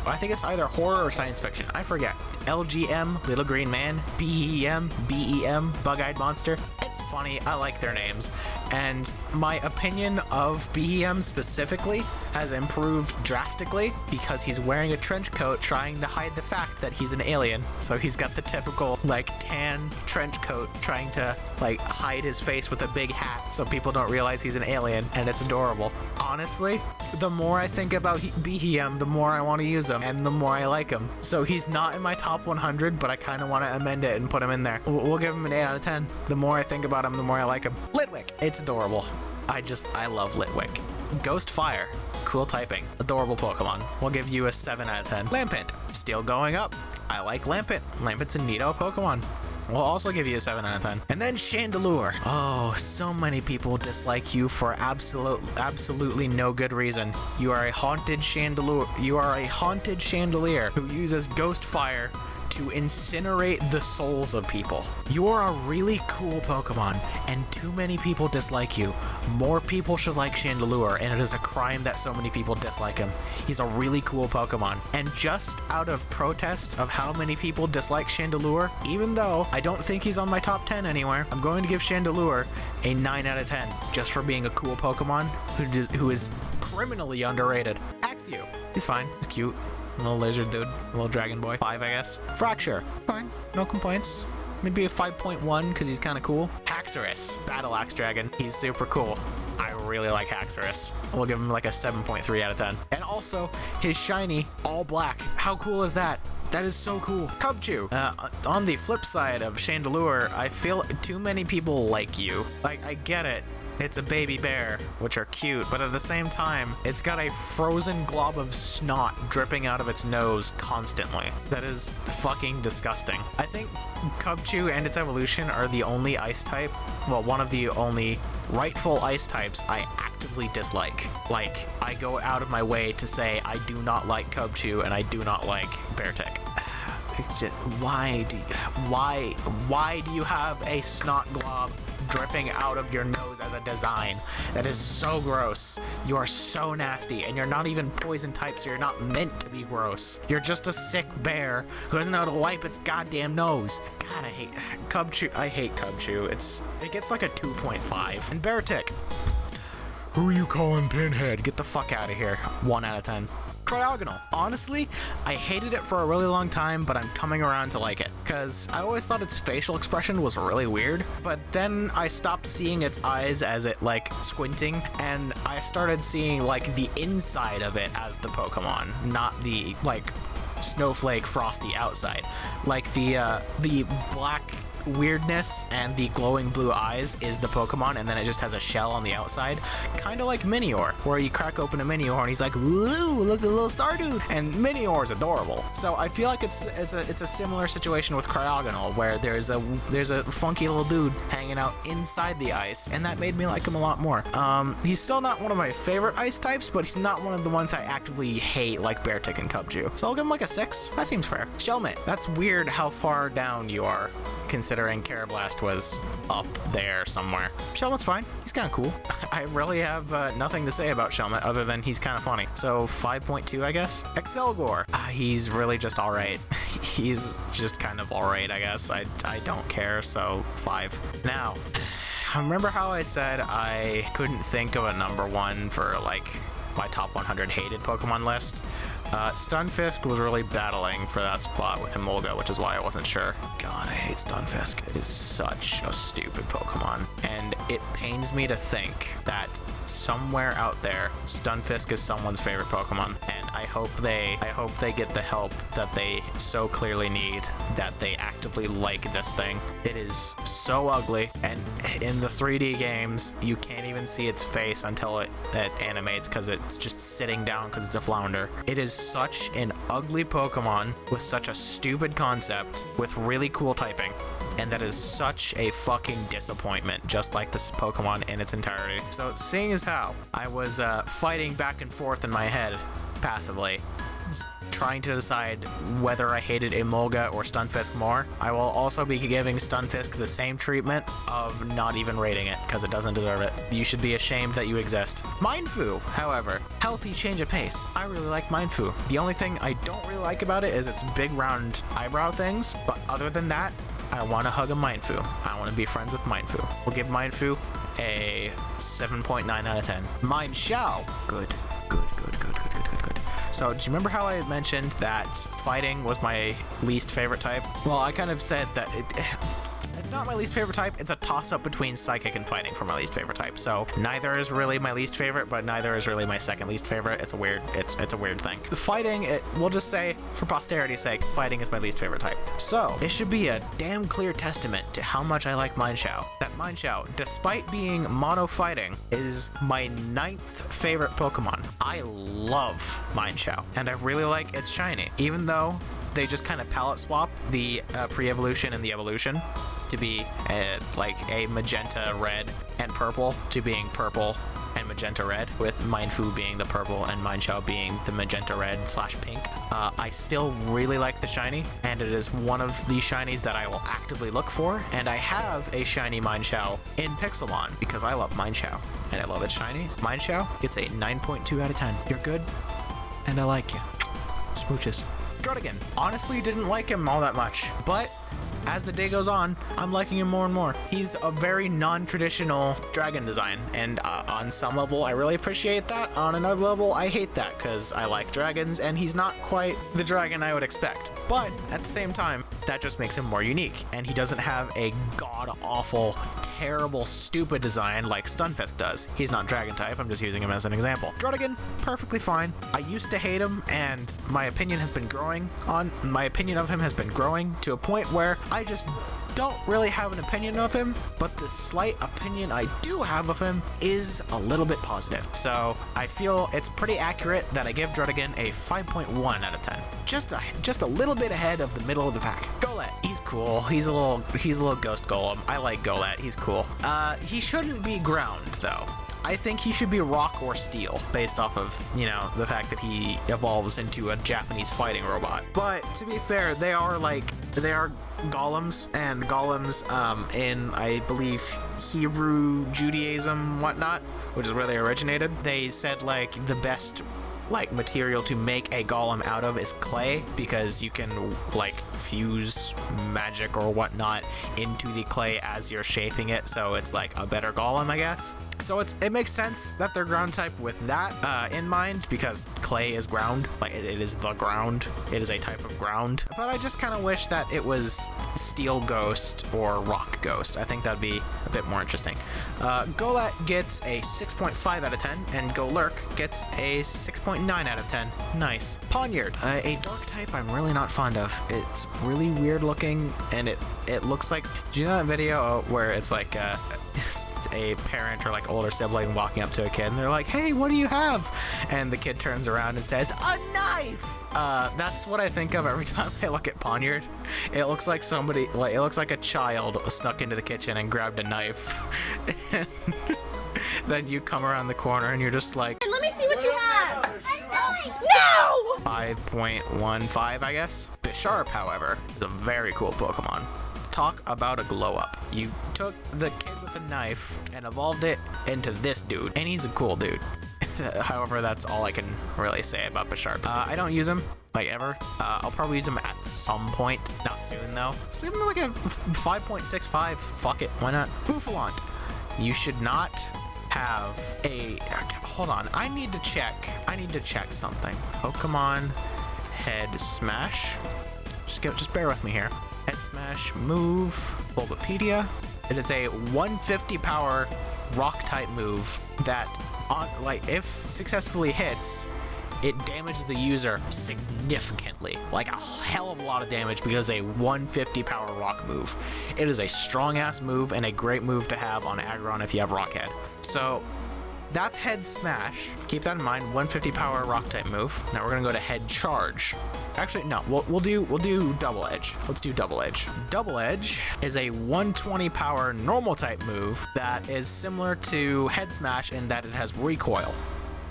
I think it's either horror or science fiction. I forget. LGM, Little Green Man, BEM, bug-eyed monster. It's funny. I like their names. And my opinion of BEM specifically has improved drastically because he's wearing a trench coat trying to hide the fact that he's an alien. So he's got the typical like tan trench coat trying to like hide his face with a big hat so people don't realize he's an alien, and it's adorable. Honestly, the more I think about BEM, the more I want to use him and the more I like him. So he's not in my top 100, but I kind of want to amend it and put him in there. We'll give him an 8 out of 10. The more I think about him, the more I like him. Litwick. It's adorable. I love Litwick. Ghost Fire. Cool typing. Adorable Pokemon. We'll give you a 7 out of 10. Lampent. Still going up. I like Lampent. Lampent's a neato Pokemon. We'll also give you a 7 out of 10. And then Chandelure. Oh, so many people dislike you for absolutely no good reason. You are a haunted Chandelure. You are a haunted chandelier who uses Ghost Fire to incinerate the souls of people. You are a really cool Pokemon, and too many people dislike you. More people should like Chandelure, and it is a crime that so many people dislike him. He's a really cool Pokemon, and just out of protest of how many people dislike Chandelure, even though I don't think he's on my top 10 anywhere, I'm going to give Chandelure a 9 out of 10, just for being a cool Pokemon who is criminally underrated. Axew, he's fine, he's cute. A little lizard dude, a little dragon boy. 5, I guess. Fracture, fine, no complaints. Maybe a 5.1 because he's kind of cool. Haxorus, Battle Axe Dragon. He's super cool. I really like Haxorus. We'll give him like a 7.3 out of 10. And also, his shiny, all black. How cool is that? That is so cool. Cubchoo. On the flip side of Chandelure, I feel too many people like you. Like, I get it. It's a baby bear, which are cute, but at the same time, it's got a frozen glob of snot dripping out of its nose constantly. That is fucking disgusting. I think Cubchoo and its evolution are the only ice type, well, one of the only rightful ice types I actively dislike. Like, I go out of my way to say I do not like Cubchoo and I do not like Beartick. Why do you have a snot glob dripping out of your nose as a design? That is so gross. You are so nasty, and you're not even poison type, so you're not meant to be gross. You're just a sick bear who doesn't know how to wipe its goddamn nose. God, I hate Cubchoo. I hate Cubchoo. It gets like a 2.5. And Beartick. Who you calling Pinhead? Get the fuck out of here. 1 out of 10. Triagonal. Honestly, I hated it for a really long time, but I'm coming around to like it, because I always thought its facial expression was really weird, but then I stopped seeing its eyes as it like squinting, and I started seeing like the inside of it as the Pokemon, not the like snowflake frosty outside. Like the black weirdness and the glowing blue eyes is the Pokemon, and then it just has a shell on the outside, kind of like Minior, where you crack open a Minior and he's like, "Woo, look at the little star dude," and Minior is adorable. So I feel like it's a similar situation with Cryogonal, where there's a funky little dude hanging out inside the ice, and that made me like him a lot more. He's still not one of my favorite ice types, but he's not one of the ones I actively hate like Beartick and Cubchoo. So I'll give him like a 6. That seems fair. Shellman. That's weird how far down you are, considering Carablast was up there somewhere. Shellman's fine. He's kind of cool. I really have nothing to say about Shellman other than he's kind of funny. So 5.2, I guess. Excelgor. He's really just alright. He's just kind of alright, I guess. I don't care, so 5. Now, remember how I said I couldn't think of a number 1 for like my top 100 hated Pokemon list? Stunfisk was really battling for that spot with Emoga, which is why I wasn't sure. God, I hate Stunfisk. It is such a stupid Pokemon, and it pains me to think that somewhere out there, Stunfisk is someone's favorite Pokemon, and I hope they get the help that they so clearly need, that they actively like this thing. It is so ugly, and in the 3D games, you can't even see its face until it animates, because it's just sitting down because it's a flounder. It is such an ugly Pokemon with such a stupid concept with really cool typing, and that is such a fucking disappointment, just like this Pokemon in its entirety. So seeing as how I was fighting back and forth in my head passively, trying to decide whether I hated Emoga or Stunfisk more, I will also be giving Stunfisk the same treatment of not even rating it, because it doesn't deserve it. You should be ashamed that you exist. Mindfu, however, healthy change of pace. I really like Mindfu. The only thing I don't really like about it is its big round eyebrow things, but other than that, I want to hug a Mindfu. I want to be friends with Mindfu. We'll give Mindfu a 7.9 out of 10. Mindshao, good. So, do you remember how I mentioned that fighting was my least favorite type? Well, I kind of said that it's not my least favorite type. It's a toss-up between Psychic and Fighting for my least favorite type. So, neither is really my least favorite, but neither is really my second least favorite. It's a weird thing. The Fighting, we'll just say, for posterity's sake, Fighting is my least favorite type. So, it should be a damn clear testament to how much I like Mindshao. That Mindshao, despite being mono-fighting, is my 9th favorite Pokemon. I love Mindshao, and I really like its shiny, even though they just kind of palette swap the pre-evolution and the evolution to be like a magenta red and purple to being purple and magenta red, with Mindfu being the purple and Mindchow being the magenta red / pink. I still really like the shiny, and it is one of the shinies that I will actively look for, and I have a shiny Mindchow in Pixelmon because I love Mindchow, and I love it shiny. Mindchow gets a 9.2 out of 10. You're good, and I like you. Smooches. Druddigan. Honestly, didn't like him all that much, but as the day goes on, I'm liking him more and more. He's a very non-traditional dragon design, and on some level, I really appreciate that. On another level, I hate that, because I like dragons, and he's not quite the dragon I would expect. But at the same time, that just makes him more unique, and he doesn't have a god-awful, terrible, stupid design like Stunfisk does. He's not dragon type, I'm just using him as an example. Druddigan, perfectly fine. I used to hate him, and my opinion of him has been growing to a point where I just don't really have an opinion of him, but the slight opinion I do have of him is a little bit positive. So I feel it's pretty accurate that I give Druddigan a 5.1 out of 10. Just a little bit ahead of the middle of the pack. Golett, he's cool. He's a little ghost golem. I like Golett. He's cool. He shouldn't be ground though. I think he should be rock or steel based off of, the fact that he evolves into a Japanese fighting robot. But to be fair, they are golems, and golems in, I believe, Hebrew Judaism, whatnot, which is where they originated. They said the best material to make a golem out of is clay, because you can fuse magic or whatnot into the clay as you're shaping it, so it's a better golem, I guess. So it makes sense that they're ground type with that in mind, because clay is ground. It is the ground. It is a type of ground. But I just kind of wish that it was steel ghost or rock ghost. I think that'd be a bit more interesting. Golett gets a 6.5 out of 10, and Golurk gets a 6.9 out of 10. Nice. Poniard, a dark type I'm really not fond of. It's really weird looking, and it looks like, do you know that video where it's it's a parent or older sibling walking up to a kid and they're like, "Hey, what do you have?" And the kid turns around and says, "A knife!" That's what I think of every time I look at Poniard. It looks like it looks like a child snuck into the kitchen and grabbed a knife. And then you come around the corner and you're just like, "Let me see what you have." A knife! No! 5.15, I guess. Bisharp, however, is a very cool Pokemon. Talk about a glow up. You took the kid with a knife and evolved it into this dude, and he's a cool dude. However, that's all I can really say about Bisharp. I don't use him, ever. I'll probably use him at some point. Not soon, though. So even a 5.65. Fuck it. Why not? Bouffalant. You should not have a... Hold on. I need to check something. Pokemon Head Smash. Just bear with me here. Head Smash move, Bulbapedia. It is a 150 power rock type move that, if successfully hits, it damages the user significantly, a hell of a lot of damage, because it's a 150 power rock move. It is a strong ass move and a great move to have on Aggron if you have Rock Head. So that's Head Smash. Keep that in mind. 150 power rock type move. Now we're gonna go to Head Charge. Actually, no. We'll do Double Edge. Let's do Double Edge. Double Edge is a 120 power normal type move that is similar to Head Smash in that it has recoil.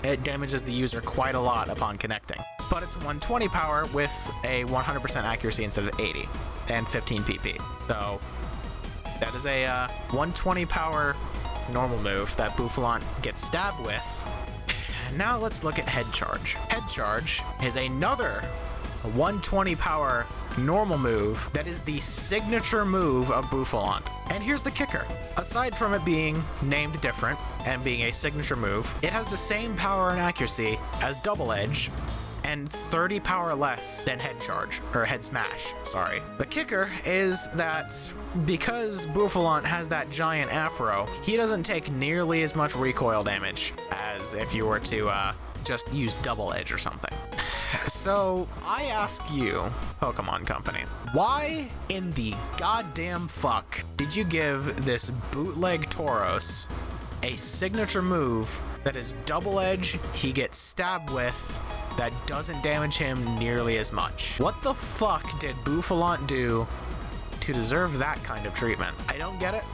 It damages the user quite a lot upon connecting, but it's 120 power with a 100% accuracy instead of 80 and 15 PP. So that is a 120 power normal move that Bouffalant gets stabbed with. Now let's look at Head Charge. Head Charge is another 120 power normal move that is the signature move of Bouffalant. And here's the kicker. Aside from it being named different and being a signature move, it has the same power and accuracy as Double Edge and 30 power less than Head Charge, or Head Smash, sorry. The kicker is that because Bouffalant has that giant afro, he doesn't take nearly as much recoil damage as if you were to just use Double Edge or something. So I ask you, Pokemon Company, why in the goddamn fuck did you give this bootleg Tauros a signature move that is Double Edge he gets stabbed with that doesn't damage him nearly as much? What the fuck did Bouffalant do to deserve that kind of treatment? I don't get it.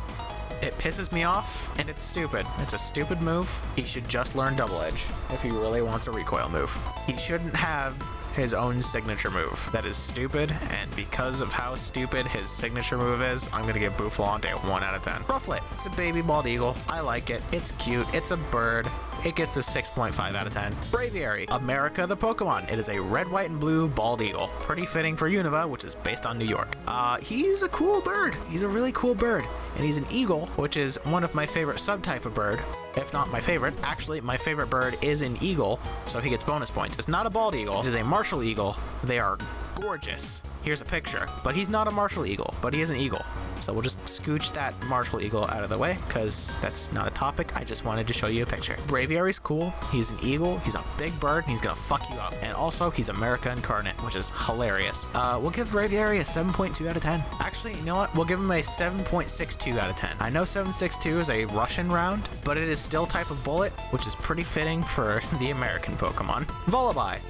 It pisses me off, and it's stupid. It's a stupid move. He should just learn Double Edge if he really wants a recoil move. He shouldn't have his own signature move. That is stupid, and because of how stupid his signature move is, I'm gonna give Bouffalante a 1 out of 10. Rufflet. It's a baby bald eagle. I like it. It's cute. It's a bird. It gets a 6.5 out of 10. Braviary, America the Pokemon. It is a red, white, and blue bald eagle. Pretty fitting for Unova, which is based on New York. He's a cool bird. He's a really cool bird. And he's an eagle, which is one of my favorite subtype of bird, if not my favorite. Actually, my favorite bird is an eagle, so he gets bonus points. It's not a bald eagle. It is a martial eagle. They are gorgeous. Here's a picture. But he's not a martial eagle, but he is an eagle. So we'll just scooch that martial eagle out of the way because that's not a topic. I just wanted to show you a picture. Braviary's cool. He's an eagle. He's a big bird, and he's gonna fuck you up. And also, he's America Incarnate, which is hilarious. We'll give Braviary a 7.2 out of 10. Actually, you know what? We'll give him a 7.62 out of 10. I know 7.62 is a Russian round, but it is still type of bullet, which is pretty fitting for the American Pokemon. Volabile.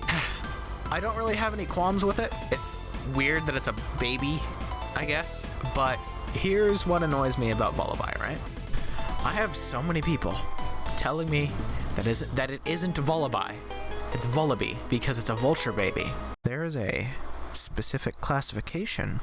I don't really have any qualms with it. It's weird that it's a baby, I guess, but here's what annoys me about Volabile, right? I have so many people telling me that it isn't Volabile, it's Volabile because it's a vulture baby. There is a specific classification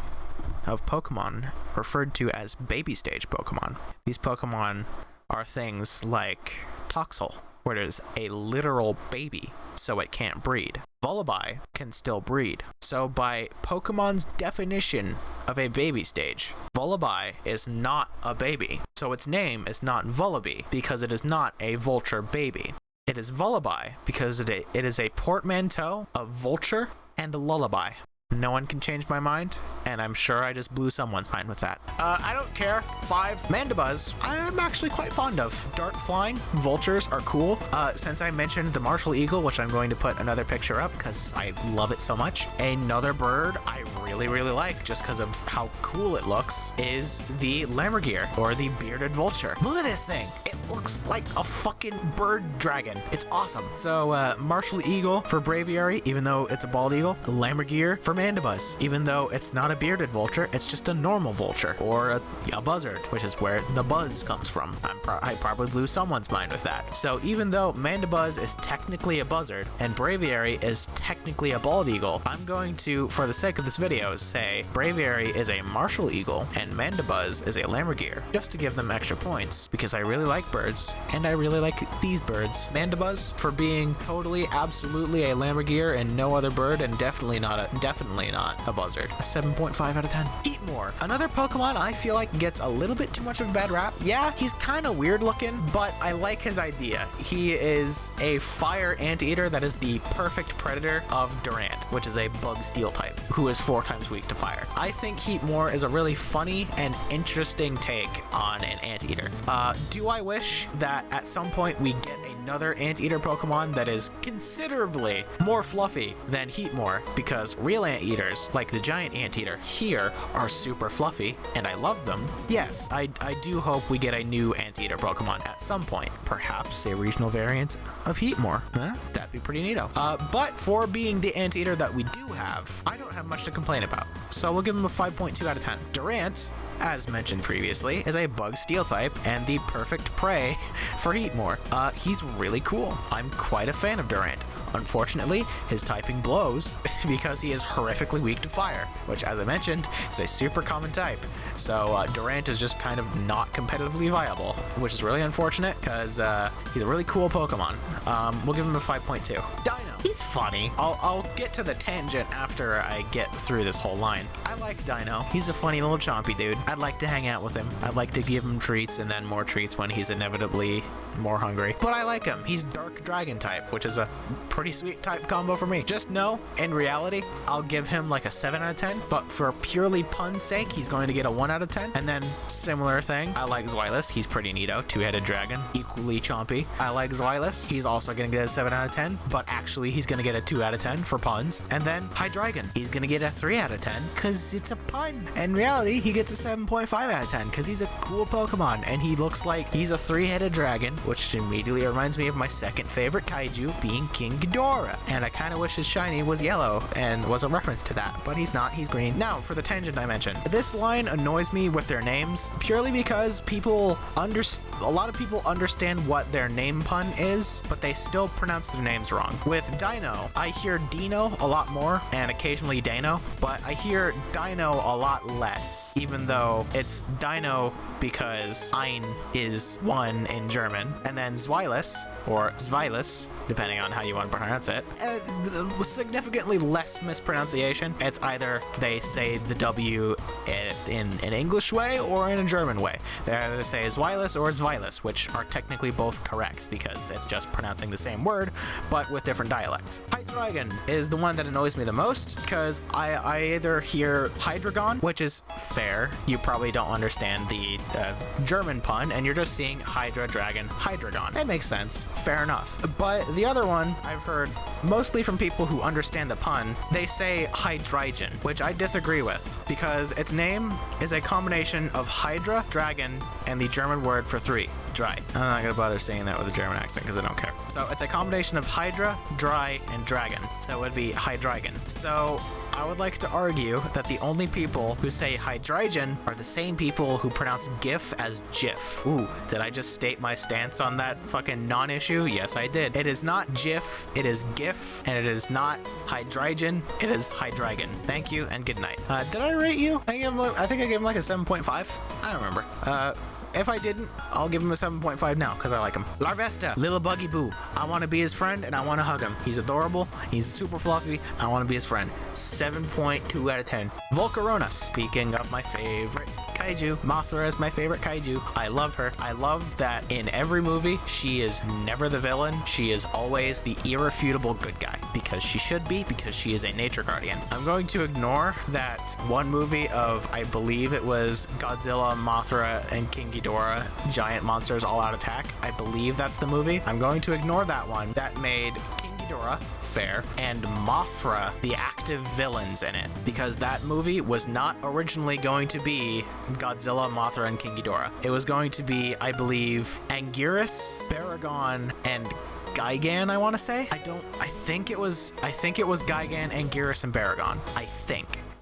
of Pokemon referred to as baby stage Pokemon. These Pokemon are things like Toxel, where it is a literal baby, so it can't breed. Volabile can still breed. So by Pokemon's definition of a baby stage, Volabile is not a baby. So its name is not Volabile because it is not a vulture baby. It is Volabile because it is a portmanteau of vulture and lullaby. No one can change my mind, and I'm sure I just blew someone's mind with that. I don't care. 5. Mandibuzz, I'm actually quite fond of. Dark flying, vultures are cool. Since I mentioned the martial eagle, which I'm going to put another picture up because I love it so much, another bird I really like, just because of how cool it looks, is the Lammergeier, or the bearded vulture. Look at this thing. It looks like a fucking bird dragon. It's awesome. So, martial eagle for Braviary, even though it's a bald eagle. Lammergeier for Mandibuzz, even though it's not a bearded vulture, it's just a normal vulture, or a buzzard, which is where the buzz comes from. I probably blew someone's mind with that. So even though Mandibuzz is technically a buzzard, and Braviary is technically a bald eagle, I'm going to, for the sake of this video, say Braviary is a martial eagle, and Mandibuzz is a Lammergeier, just to give them extra points, because I really like birds, and I really like these birds. Mandibuzz for being totally, absolutely a Lammergeier and no other bird, and definitely not a buzzard. A 7.5 out of 10. Heatmor, another Pokemon I feel like gets a little bit too much of a bad rap. Yeah, he's kind of weird looking, but I like his idea. He is a fire anteater that is the perfect predator of Durant, which is a bug steel type, who is 4 times weak to fire. I think Heatmor is a really funny and interesting take on an anteater. Do I wish that at some point we get another anteater Pokemon that is considerably more fluffy than Heatmor, because real anteaters, like the giant anteater here, are super fluffy, and I love them. Yes, I do hope we get a new anteater Pokemon at some point. Perhaps a regional variant of Heatmor. That'd be pretty neato. But for being the anteater that we do have, I don't have much to complain about. So we'll give him a 5.2 out of 10. Durant, as mentioned previously, is a bug steel type and the perfect prey for Heatmor. He's really cool. I'm quite a fan of Durant. Unfortunately, his typing blows because he is horrifically weak to fire, which, as I mentioned, is a super common type. So Durant is just kind of not competitively viable, which is really unfortunate because he's a really cool Pokemon. We'll give him a 5.2. Dino. He's funny. I'll get to the tangent after I get through this whole line. I like Dino. He's a funny little chompy dude. I'd like to hang out with him. I'd like to give him treats and then more treats when he's inevitably more hungry. But I like him. He's Dark Dragon type, which is a pretty sweet type combo for me. Just know, in reality, I'll give him like a 7 out of 10, but for purely pun's sake, he's going to get a 1 out of 10. And then, similar thing, I like Zweilous. He's pretty neato. 2-headed dragon. Equally chompy. I like Zweilous. He's also going to get a 7 out of 10, but actually, he's going to get a 2 out of 10 for puns. And then, Hydreigon. He's going to get a 3 out of 10 because it's a pun. In reality, he gets a 7.5 out of 10 because he's a cool Pokemon, and he looks like he's a 3-headed dragon which immediately reminds me of my second favorite kaiju being King Ghidorah. And I kind of wish his shiny was yellow and was a reference to that, but he's not, he's green. Now, for the tangent dimension. This line annoys me with their names purely because a lot of people understand what their name pun is, but they still pronounce their names wrong. With Dino, I hear Dino a lot more and occasionally Dano, but I hear Dino a lot less, even though it's Dino because ein is one in German, and then Zweilis, or Zweilis, depending on how you want to pronounce it, significantly less mispronunciation. It's either they say the W in an English way or in a German way. They either say Zweilis or Zweilis, which are technically both correct because it's just pronouncing the same word, but with different dialects. Hydreigon is the one that annoys me the most because I either hear Hydreigon, which is fair. You probably don't understand the German pun, and you're just seeing Hydra, Dragon, Hydreigon. It makes sense. Fair enough. But the other one I've heard mostly from people who understand the pun, they say Hydreigon, which I disagree with because its name is a combination of Hydra, Dragon, and the German word for three, dry. I'm not gonna bother saying that with a German accent because I don't care. So it's a combination of Hydra, dry, and dragon. So it would be Hydreigon. So I would like to argue that the only people who say Hydreigon are the same people who pronounce GIF as GIF. Ooh, did I just state my stance on that fucking non-issue? Yes, I did. It is not GIF, it is GIF, and it is not Hydreigon, it is Hydreigon. Thank you and good night. Did I rate you? I think I gave him like a 7.5. I don't remember. If I didn't, I'll give him a 7.5 now because I like him. Larvesta, little buggy boo. I want to be his friend and I want to hug him. He's adorable. He's super fluffy. I want to be his friend. 7.2 out of 10. Volcarona. Speaking of my favorite kaiju, Mothra is my favorite kaiju. I love her. I love that in every movie, she is never the villain. She is always the irrefutable good guy because she should be, because she is a nature guardian. I'm going to ignore that one movie of, I believe it was Godzilla, Mothra, and King Ghidorah, giant monsters all out attack. I believe that's the movie. I'm going to ignore that one. That made King Ghidorah, fair, and Mothra the active villains in it, because that movie was not originally going to be Godzilla, Mothra, and King Ghidorah. It was going to be, I believe, Anguirus, Baragon, and Gigan, I want to say. I think it was Gigan, Anguirus, and Baragon.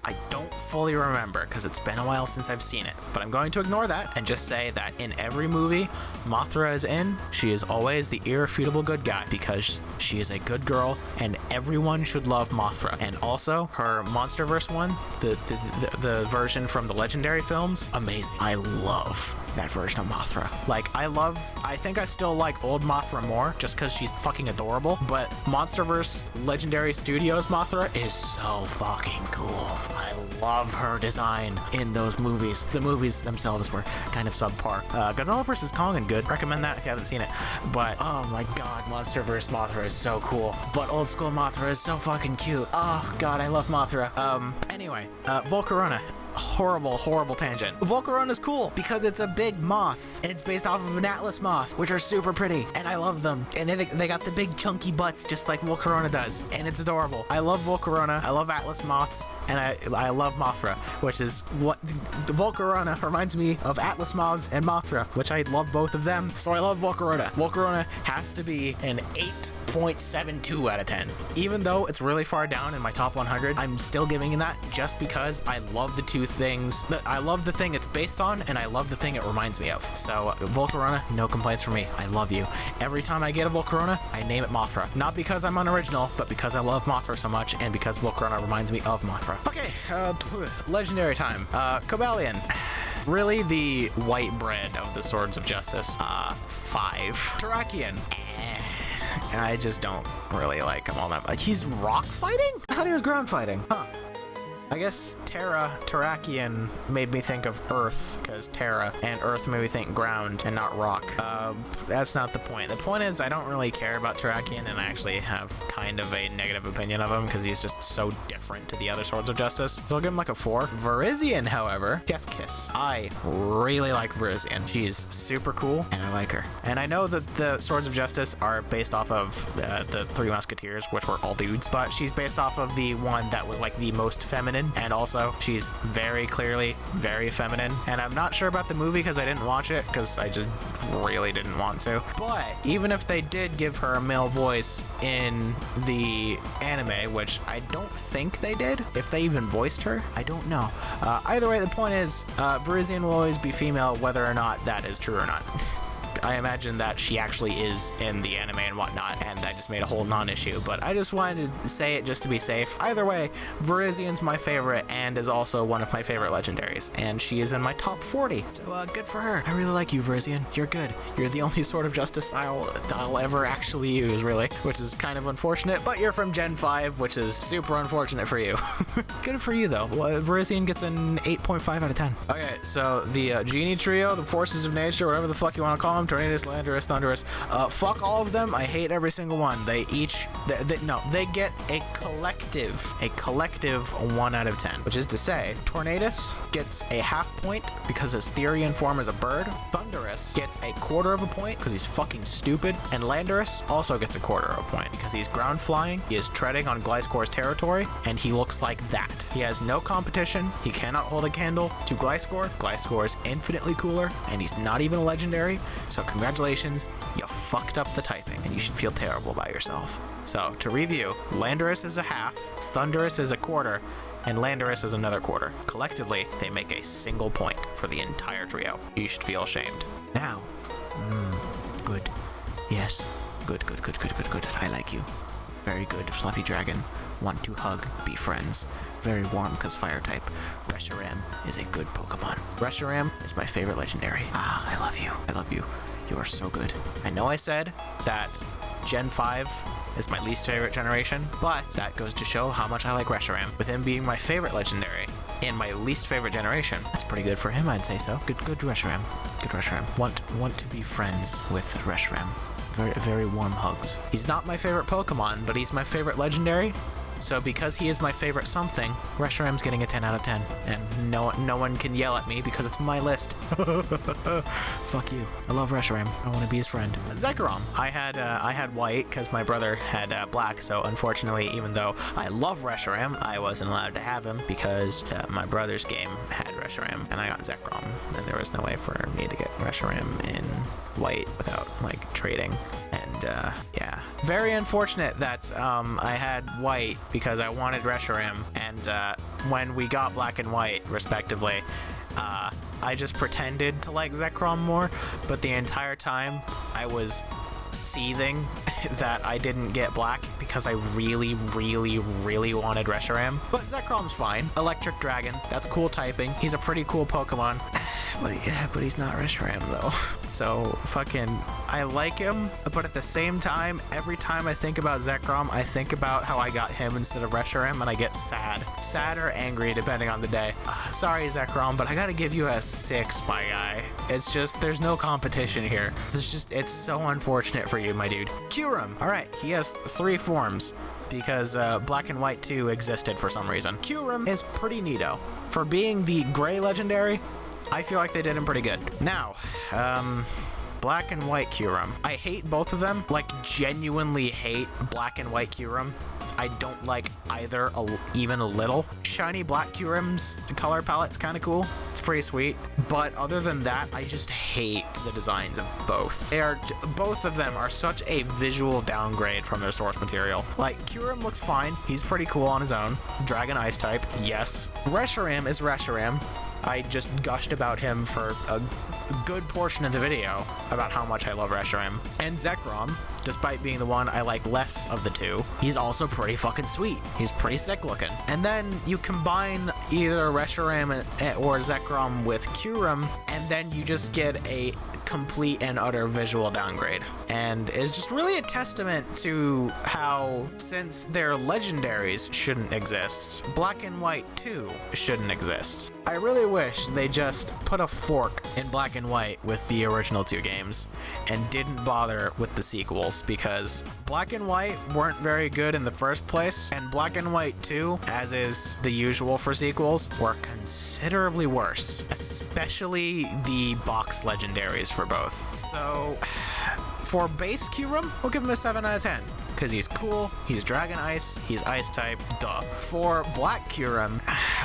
I don't fully remember because it's been a while since I've seen it, but I'm going to ignore that and just say that in every movie Mothra is in, she is always the irrefutable good guy because she is a good girl and everyone should love Mothra. And also her Monsterverse one, the version from the Legendary films, amazing. I love that version of Mothra. Like, I think I still like old Mothra more just because she's fucking adorable, but Monsterverse Legendary Studios Mothra is so fucking cool. I love her design in those movies. The movies themselves were kind of subpar. Godzilla vs. Kong and good. Recommend that if you haven't seen it. But oh my god, Monsterverse Mothra is so cool. But old school Mothra is so fucking cute. Oh god, I love Mothra. Anyway, Volcarona. Horrible tangent. Volcarona is cool because it's a big moth and it's based off of an Atlas moth, which are super pretty and I love them. And they got the big chunky butts just like Volcarona does, and it's adorable. I love Volcarona. I love Atlas moths, and I love Mothra, which is what the Volcarona reminds me of. Atlas moths and Mothra, which I love both of them. So I love Volcarona. Volcarona has to be an 8.72 out of 10. Even though it's really far down in my top 100, I'm still giving it that just because I love the two things. I love the thing it's based on, and I love the thing it reminds me of. So Volcarona, no complaints from me. I love you. Every time I get a Volcarona, I name it Mothra. Not because I'm unoriginal, but because I love Mothra so much, and because Volcarona reminds me of Mothra. Okay, legendary time. Cobalion. Really the white bread of the Swords of Justice. 5. Tarakian. I just don't really like him all that much. He's rock fighting? I thought he was ground fighting. Huh. I guess Tarakian made me think of Earth, because Terra and Earth made me think ground and not rock. That's not the point. The point is I don't really care about Tarakian, and I actually have kind of a negative opinion of him because he's just so different to the other Swords of Justice. So I'll give him like a 4. Virizion, however, Chef Kiss. I really like Virizion. She's super cool, and I like her. And I know that the Swords of Justice are based off of the Three Musketeers, which were all dudes, but she's based off of the one that was like the most feminine feminine, and also she's very clearly very feminine. And I'm not sure about the movie because I didn't watch it because I just really didn't want to. But even if they did give her a male voice in the anime, which I don't think they did, if they even voiced her, I don't know. Either way, the point is, Virizion will always be female whether or not that is true or not. I imagine that she actually is in the anime and whatnot, and I just made a whole non-issue, but I just wanted to say it just to be safe. Either way, Virizion's my favorite and is also one of my favorite legendaries, and she is in my top 40. So good for her. I really like you, Virizion. You're good. You're the only Sword of Justice I'll ever actually use, really, which is kind of unfortunate, but you're from Gen 5, which is super unfortunate for you. Good for you, though. Well, Virizion gets an 8.5 out of 10. Okay, so the Genie Trio, the Forces of Nature, whatever the fuck you want to call them, Tornadus, Landorus, Thunderous, fuck all of them. I hate every single one. They each, they get a collective 1 out of 10, which is to say, Tornadus gets a half point because his Therian form is a bird. Thunderous gets a quarter of a point because he's fucking stupid, and Landorus also gets a quarter of a point because he's ground flying, he is treading on Gliscor's territory, and he looks like that. He has no competition, he cannot hold a candle to Gliscor. Gliscor is infinitely cooler, and he's not even a legendary, so congratulations, you fucked up the typing, and you should feel terrible about yourself. So, to review, Landorus is a half, Thunderous is a quarter, and Landorus is another quarter. Collectively, they make a single point for the entire trio. You should feel ashamed. Now, good. Yes, good. I like you. Very good, fluffy dragon. Want to hug, be friends. Very warm because fire type. Reshiram is a good Pokemon. Reshiram is my favorite legendary. I love you. I love you. You are so good. I know I said that Gen 5 is my least favorite generation, but that goes to show how much I like Reshiram. With him being my favorite legendary in my least favorite generation, that's pretty good for him, I'd say so. Good Reshiram. Good Reshiram. Want to be friends with Reshiram. Very warm hugs. He's not my favorite Pokemon, but he's my favorite legendary. So because he is my favorite something, Reshiram's getting a 10 out of 10. And no one can yell at me because it's my list. Fuck you. I love Reshiram. I want to be his friend. Zekrom. I had white because my brother had black, so unfortunately, even though I love Reshiram, I wasn't allowed to have him because my brother's game had Reshiram, and I got Zekrom. And there was no way for me to get Reshiram in white without, like, trading. And, yeah. Very unfortunate that I had white because I wanted Reshiram, and when we got black and white, respectively, I just pretended to like Zekrom more, but the entire time I was seething that I didn't get black because I really wanted Reshiram. But Zekrom's fine. Electric Dragon, that's cool typing. He's a pretty cool Pokemon. But he's not Reshiram though. So fucking, I like him, but at the same time, every time I think about Zekrom, I think about how I got him instead of Reshiram, and I get sad. Sad or angry, depending on the day. Sorry, Zekrom, but I gotta give you a 6, my guy. It's just, there's no competition here. It's so unfortunate for you, my dude. Kyurem. Alright, he has 3 forms because Black and White 2 existed for some reason. Kyurem is pretty neato. For being the gray legendary, I feel like they did him pretty good. Now, Black and White Kyurem. I hate both of them, like genuinely hate Black and White Kyurem. I don't like either even a little. Shiny Black Kyurem's color palette's kind of cool. It's pretty sweet. But other than that, I just hate the designs of both. Both of them are such a visual downgrade from their source material. Like, Kyurem looks fine. He's pretty cool on his own. Dragon Ice type, yes. Reshiram is Reshiram. I just gushed about him for a good portion of the video about how much I love Reshiram. And Zekrom, despite being the one I like less of the two, he's also pretty fucking sweet. He's pretty sick looking. And then you combine either Reshiram or Zekrom with Kyurem, and then you just get a complete and utter visual downgrade. And it's just really a testament to how, since their legendaries shouldn't exist, Black and White 2 shouldn't exist. I really wish they just put a fork in Black and White with the original 2 games and didn't bother with the sequels, because Black and White weren't very good in the first place, and Black and White 2, as is the usual for sequels, were considerably worse, especially the box legendaries for both. So, for base Kyurem, we'll give him a 7 out of 10. because he's cool, he's Dragon Ice, he's Ice type, duh. For Black Kyurem,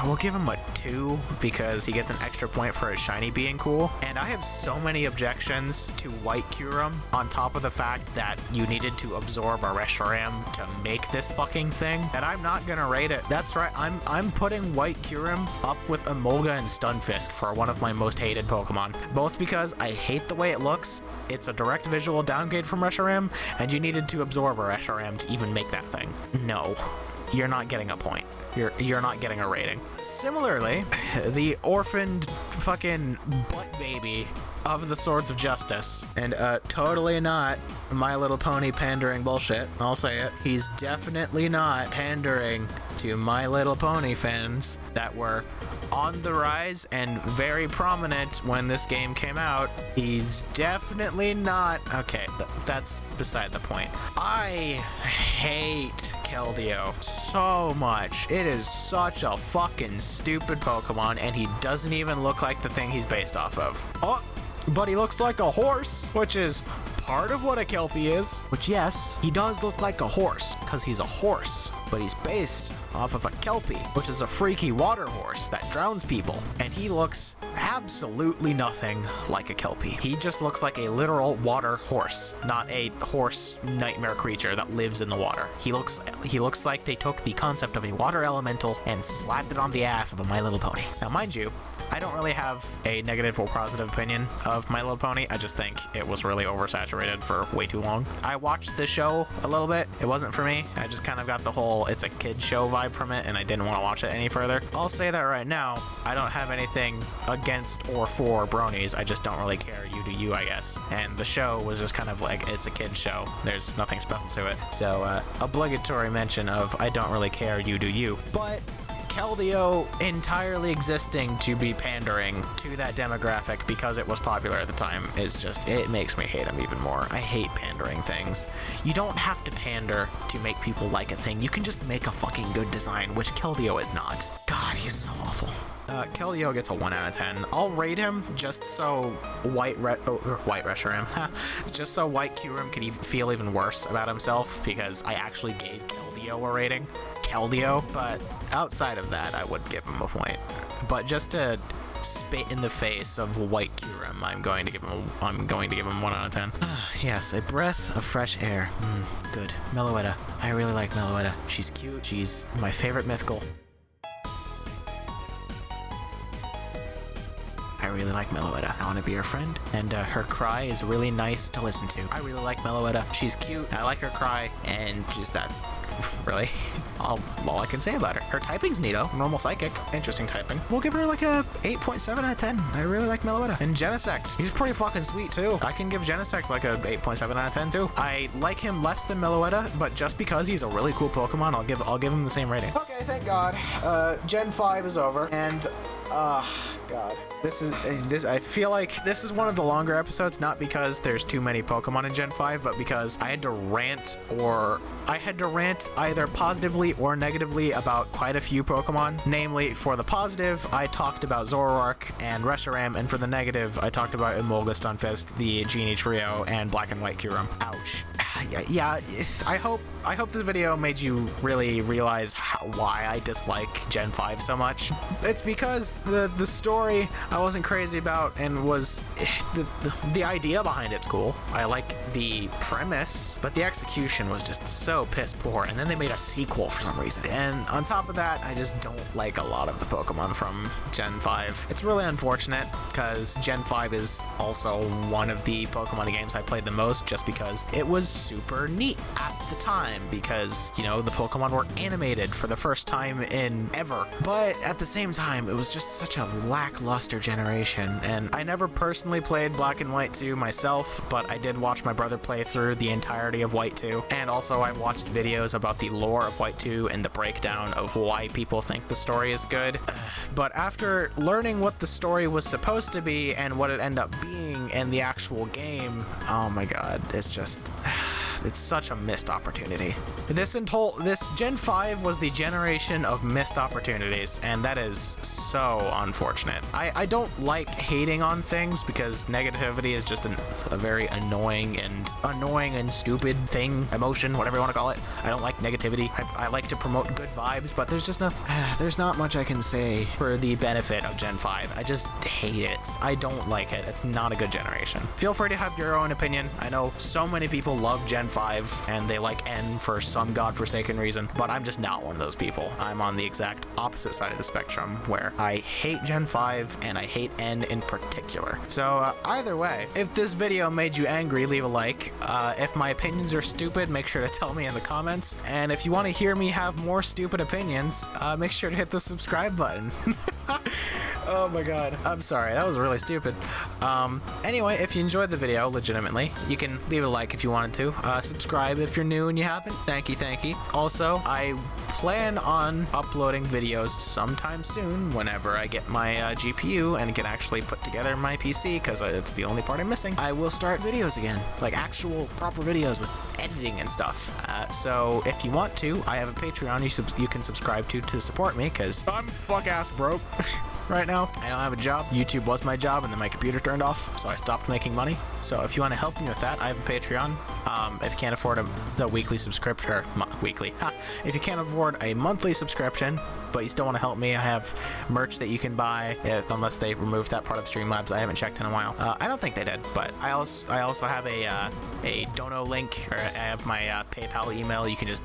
we'll give him a 2 because he gets an extra point for his shiny being cool. And I have so many objections to White Kyurem on top of the fact that you needed to absorb a Reshiram to make this fucking thing that I'm not gonna rate it. That's right, I'm putting White Kyurem up with Emoga and Stunfisk for one of my most hated Pokemon. Both because I hate the way it looks, it's a direct visual downgrade from Reshiram, and you needed to absorb a Reshiram to even make that thing. No, you're not getting a point. You're not getting a rating. Similarly, the orphaned fucking butt baby of the Swords of Justice, and totally not My Little Pony pandering bullshit, I'll say it. He's definitely not pandering to My Little Pony fans that were on the rise and very prominent when this game came out. He's definitely not. Okay, that's beside the point. I hate Keldeo so much. It is such a fucking stupid Pokemon, and he doesn't even look like the thing he's based off of. Oh, but he looks like a horse, which is part of what a Kelpie is. Which, yes, he does look like a horse, because he's a horse, but he's based off of a Kelpie, which is a freaky water horse that drowns people. And he looks absolutely nothing like a Kelpie. He just looks like a literal water horse, not a horse nightmare creature that lives in the water. He looks like they took the concept of a water elemental and slapped it on the ass of a My Little Pony. Now, mind you, I don't really have a negative or positive opinion of My Little Pony. I just think it was really oversaturated for way too long. I watched the show a little bit. It wasn't for me. I just kind of got the whole it's a kid show vibe from it, and I didn't want to watch it any further. I'll say that right now. I don't have anything against or for bronies. I just don't really care. You do you, I guess. And the show was just kind of like, it's a kid show. There's nothing special to it. So obligatory mention of I don't really care. You do you. But Keldeo entirely existing to be pandering to that demographic because it was popular at the time is just, it makes me hate him even more. I hate pandering things. You don't have to pander to make people like a thing. You can just make a fucking good design, which Keldeo is not. God, he's so awful. Keldeo gets a 1 out of 10. I'll rate him just so White Reshiram, just so White Kyurem could feel even worse about himself, because I actually gave Keldeo a rating. But outside of that, I would give him a point. But just to spit in the face of White Kyurem, I'm going to give him 1 out of 10. Yes, a breath of fresh air. Good. Meloetta. I really like Meloetta. She's cute. She's my favorite mythical. I really like Meloetta. I want to be her friend, and her cry is really nice to listen to. I really like Meloetta. She's cute. I like her cry, and that's really all I can say about her. Her typing's neato. Normal Psychic. Interesting typing. We'll give her like a 8.7 out of 10. I really like Meloetta. And Genesect. He's pretty fucking sweet, too. I can give Genesect like a 8.7 out of 10, too. I like him less than Meloetta, but just because he's a really cool Pokemon, I'll give him the same rating. Okay, thank God. Gen 5 is over, and God. I feel like this is one of the longer episodes, not because there's too many Pokemon in Gen 5, but because I had to rant either positively or negatively about quite a few Pokemon. Namely, for the positive, I talked about Zoroark and Reshiram, and for the negative, I talked about Emoga, Stunfisk, the Genie Trio, and Black and White Kyurem. Ouch. Yeah, I hope this video made you really realize why I dislike Gen 5 so much. It's because the story I wasn't crazy about, and was the idea behind it's cool. I like the premise, but the execution was just so piss poor, and then they made a sequel for some reason. And on top of that, I just don't like a lot of the Pokemon from Gen 5. It's really unfortunate, because Gen 5 is also one of the Pokemon games I played the most, just because it was super neat at the time, because, you know, the Pokemon were animated for the first time in ever. But at the same time, it was just such a lackluster generation, and I never personally played Black and White 2 myself, but I did watch my brother play through the entirety of White 2, and also I watched videos about the lore of White 2 and the breakdown of why people think the story is good. But after learning what the story was supposed to be and what it ended up being in the actual game, oh my god, it's just... it's such a missed opportunity. This Gen 5 was the generation of missed opportunities, and that is so unfortunate. I don't like hating on things because negativity is just a very annoying and stupid thing, emotion, whatever you want to call it. I don't like negativity. I like to promote good vibes, but there's not much I can say for the benefit of Gen 5. I just hate it. I don't like it. It's not a good generation. Feel free to have your own opinion. I know so many people love Gen 5 and they like N for some godforsaken reason, but I'm just not one of those people. I'm on the exact opposite side of the spectrum where I hate Gen 5 and I hate N in particular. So either way, if this video made you angry, leave a like. If my opinions are stupid, make sure to tell me in the comments. And if you want to hear me have more stupid opinions, make sure to hit the subscribe button. Oh my god. I'm sorry, that was really stupid. Anyway, if you enjoyed the video, legitimately, you can leave a like if you wanted to. Subscribe if you're new and you haven't. Thank you. Also, I plan on uploading videos sometime soon whenever I get my GPU and can actually put together my PC, because it's the only part I'm missing. I will start videos again, like actual proper videos with editing and stuff. So if you want to, I have a Patreon you can subscribe to support me, because I'm fuck-ass broke. Right now, I don't have a job. YouTube was my job, and then my computer turned off, so I stopped making money. So if you want to help me with that, I have a Patreon. If you can't afford the weekly subscription, or if you can't afford a monthly subscription, but you still want to help me, I have merch that you can buy, unless they removed that part of Streamlabs. I haven't checked in a while. I don't think they did, but I also have a dono link, or I have my PayPal email. You can just,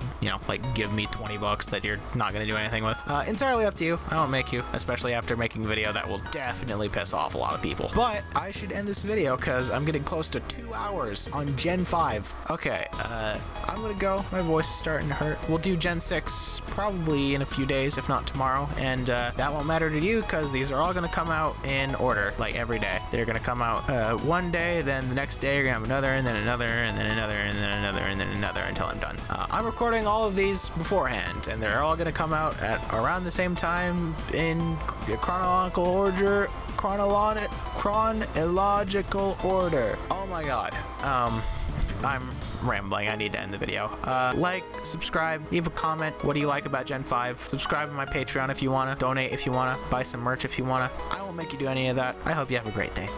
give me $20 that you're not going to do anything with. Entirely up to you. I won't make you, especially after making a video that will definitely piss off a lot of people. But I should end this video because I'm getting close to 2 hours on Gen 5. Okay, I'm gonna go. My voice is starting to hurt. We'll do Gen 6 probably in a few days, if not tomorrow, and that won't matter to you because these are all gonna come out in order, like every day. They're gonna come out one day, then the next day you're gonna have another, and then another, and then another, and then another, and then another until I'm done. I'm recording all of these beforehand, and they're all gonna come out at around the same time in chronological order. Oh my god. I'm rambling. I need to end the video. Like, subscribe, leave a comment. What do you like about Gen 5? Subscribe to my Patreon if you wanna. Donate if you wanna. Buy some merch if you wanna. I won't make you do any of that. I hope you have a great day.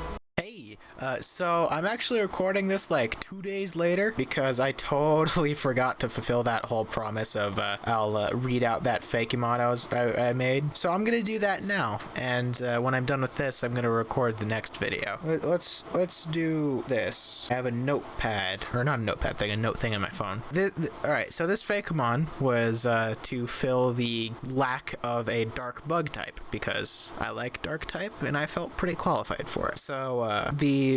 So I'm actually recording this like 2 days later because I totally forgot to fulfill that whole promise of I'll read out that fake emote I made. So I'm gonna do that now, and when I'm done with this, I'm gonna record the next video. Let's do this. I have a notepad, or not a notepad thing, a note thing on my phone. All right, so this fake emote was to fill the lack of a dark bug type because I like dark type and I felt pretty qualified for it. So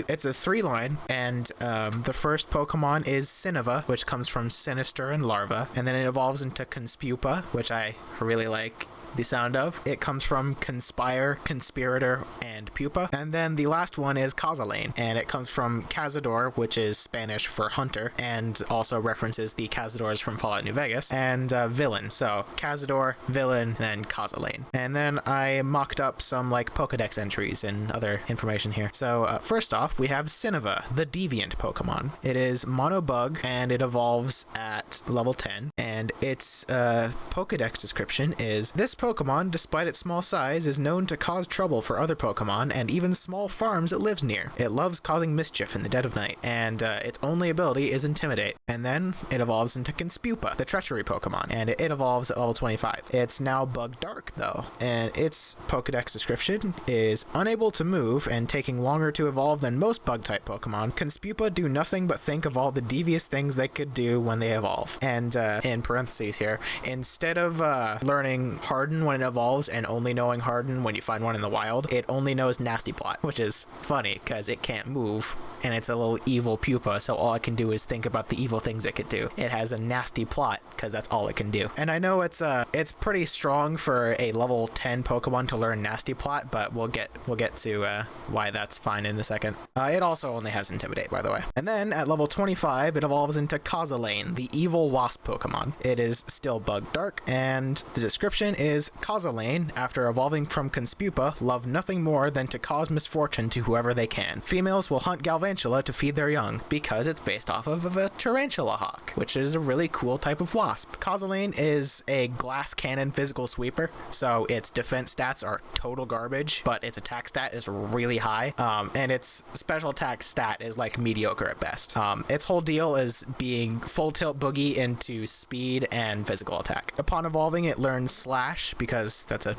it's a 3-line, and the first Pokemon is Unova, which comes from Sinister and Larva, and then it evolves into Conspupa, which I really like the sound of. It comes from Conspire, Conspirator, and Pupa. And then the last one is Cazalane, and it comes from Cazador, which is Spanish for hunter, and also references the Cazadors from Fallout New Vegas, and Villain. So Cazador, Villain, then Cazalane. And then I mocked up some like Pokedex entries and other information here. So first off, we have Unova, the Deviant Pokemon. It is Monobug, and it evolves at level 10, and its Pokedex description is: this Pokemon, despite its small size, is known to cause trouble for other Pokemon and even small farms it lives near. It loves causing mischief in the dead of night, and its only ability is Intimidate. And then it evolves into Conspupa, the Treachery Pokemon, and it evolves at level 25. It's now Bug Dark, though, and its Pokedex description is: unable to move and taking longer to evolve than most Bug-type Pokemon, Conspupa do nothing but think of all the devious things they could do when they evolve. And in parentheses here, instead of learning Harden when it evolves and only knowing Harden when you find one in the wild, it only knows Nasty Plot, which is funny because it can't move and it's a little evil pupa, so all it can do is think about the evil things it could do. It has a Nasty Plot because that's all it can do. And I know it's pretty strong for a level 10 Pokemon to learn Nasty Plot, but we'll get to why that's fine in a second. It also only has Intimidate, by the way. And then at level 25, it evolves into Cazalane, the evil wasp Pokemon. It is still Bug Dark, and the description is: is Causalane, after evolving from Conspupa, love nothing more than to cause misfortune to whoever they can. Females will hunt Galvantula to feed their young, because it's based off of a tarantula hawk, which is a really cool type of wasp. Causalane is a glass cannon physical sweeper, so its defense stats are total garbage, but its attack stat is really high, and its special attack stat is like mediocre at best. Its whole deal is being full tilt boogie into speed and physical attack. Upon evolving, it learns Slash, because that's a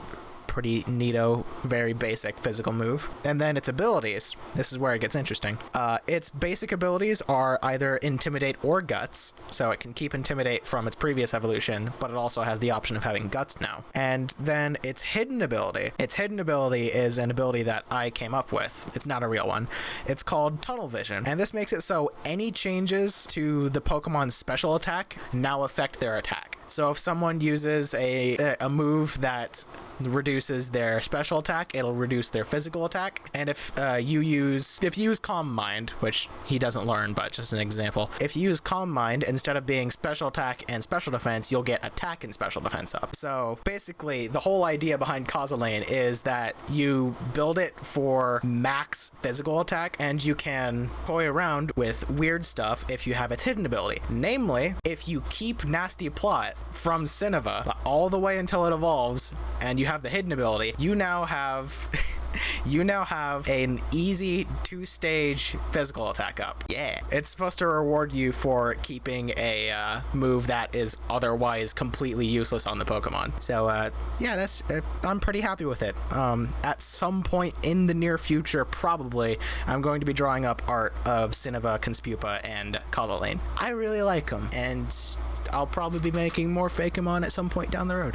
pretty neato, very basic physical move. And then its abilities, this is where it gets interesting. Its basic abilities are either Intimidate or Guts, so it can keep Intimidate from its previous evolution, but it also has the option of having Guts now. And then its hidden ability. Its hidden ability is an ability that I came up with. It's not a real one. It's called Tunnel Vision, and this makes it so any changes to the Pokemon's special attack now affect their attack. So if someone uses a move that reduces their special attack, it'll reduce their physical attack. And if you use Calm Mind, which he doesn't learn, but just an example, if you use Calm Mind, instead of being special attack and special defense, you'll get attack and special defense up. So basically, the whole idea behind Causalane is that you build it for max physical attack, and you can toy around with weird stuff if you have its hidden ability. Namely, if you keep Nasty Plot from Unova all the way until it evolves, and you have the hidden ability, you now have an easy 2-stage physical attack up. Yeah. It's supposed to reward you for keeping a move that is otherwise completely useless on the Pokemon. So yeah, I'm pretty happy with it. At some point in the near future, probably, I'm going to be drawing up art of Unova, Conspupa, and Causalane. I really like them, and I'll probably be making more Fakemon at some point down the road.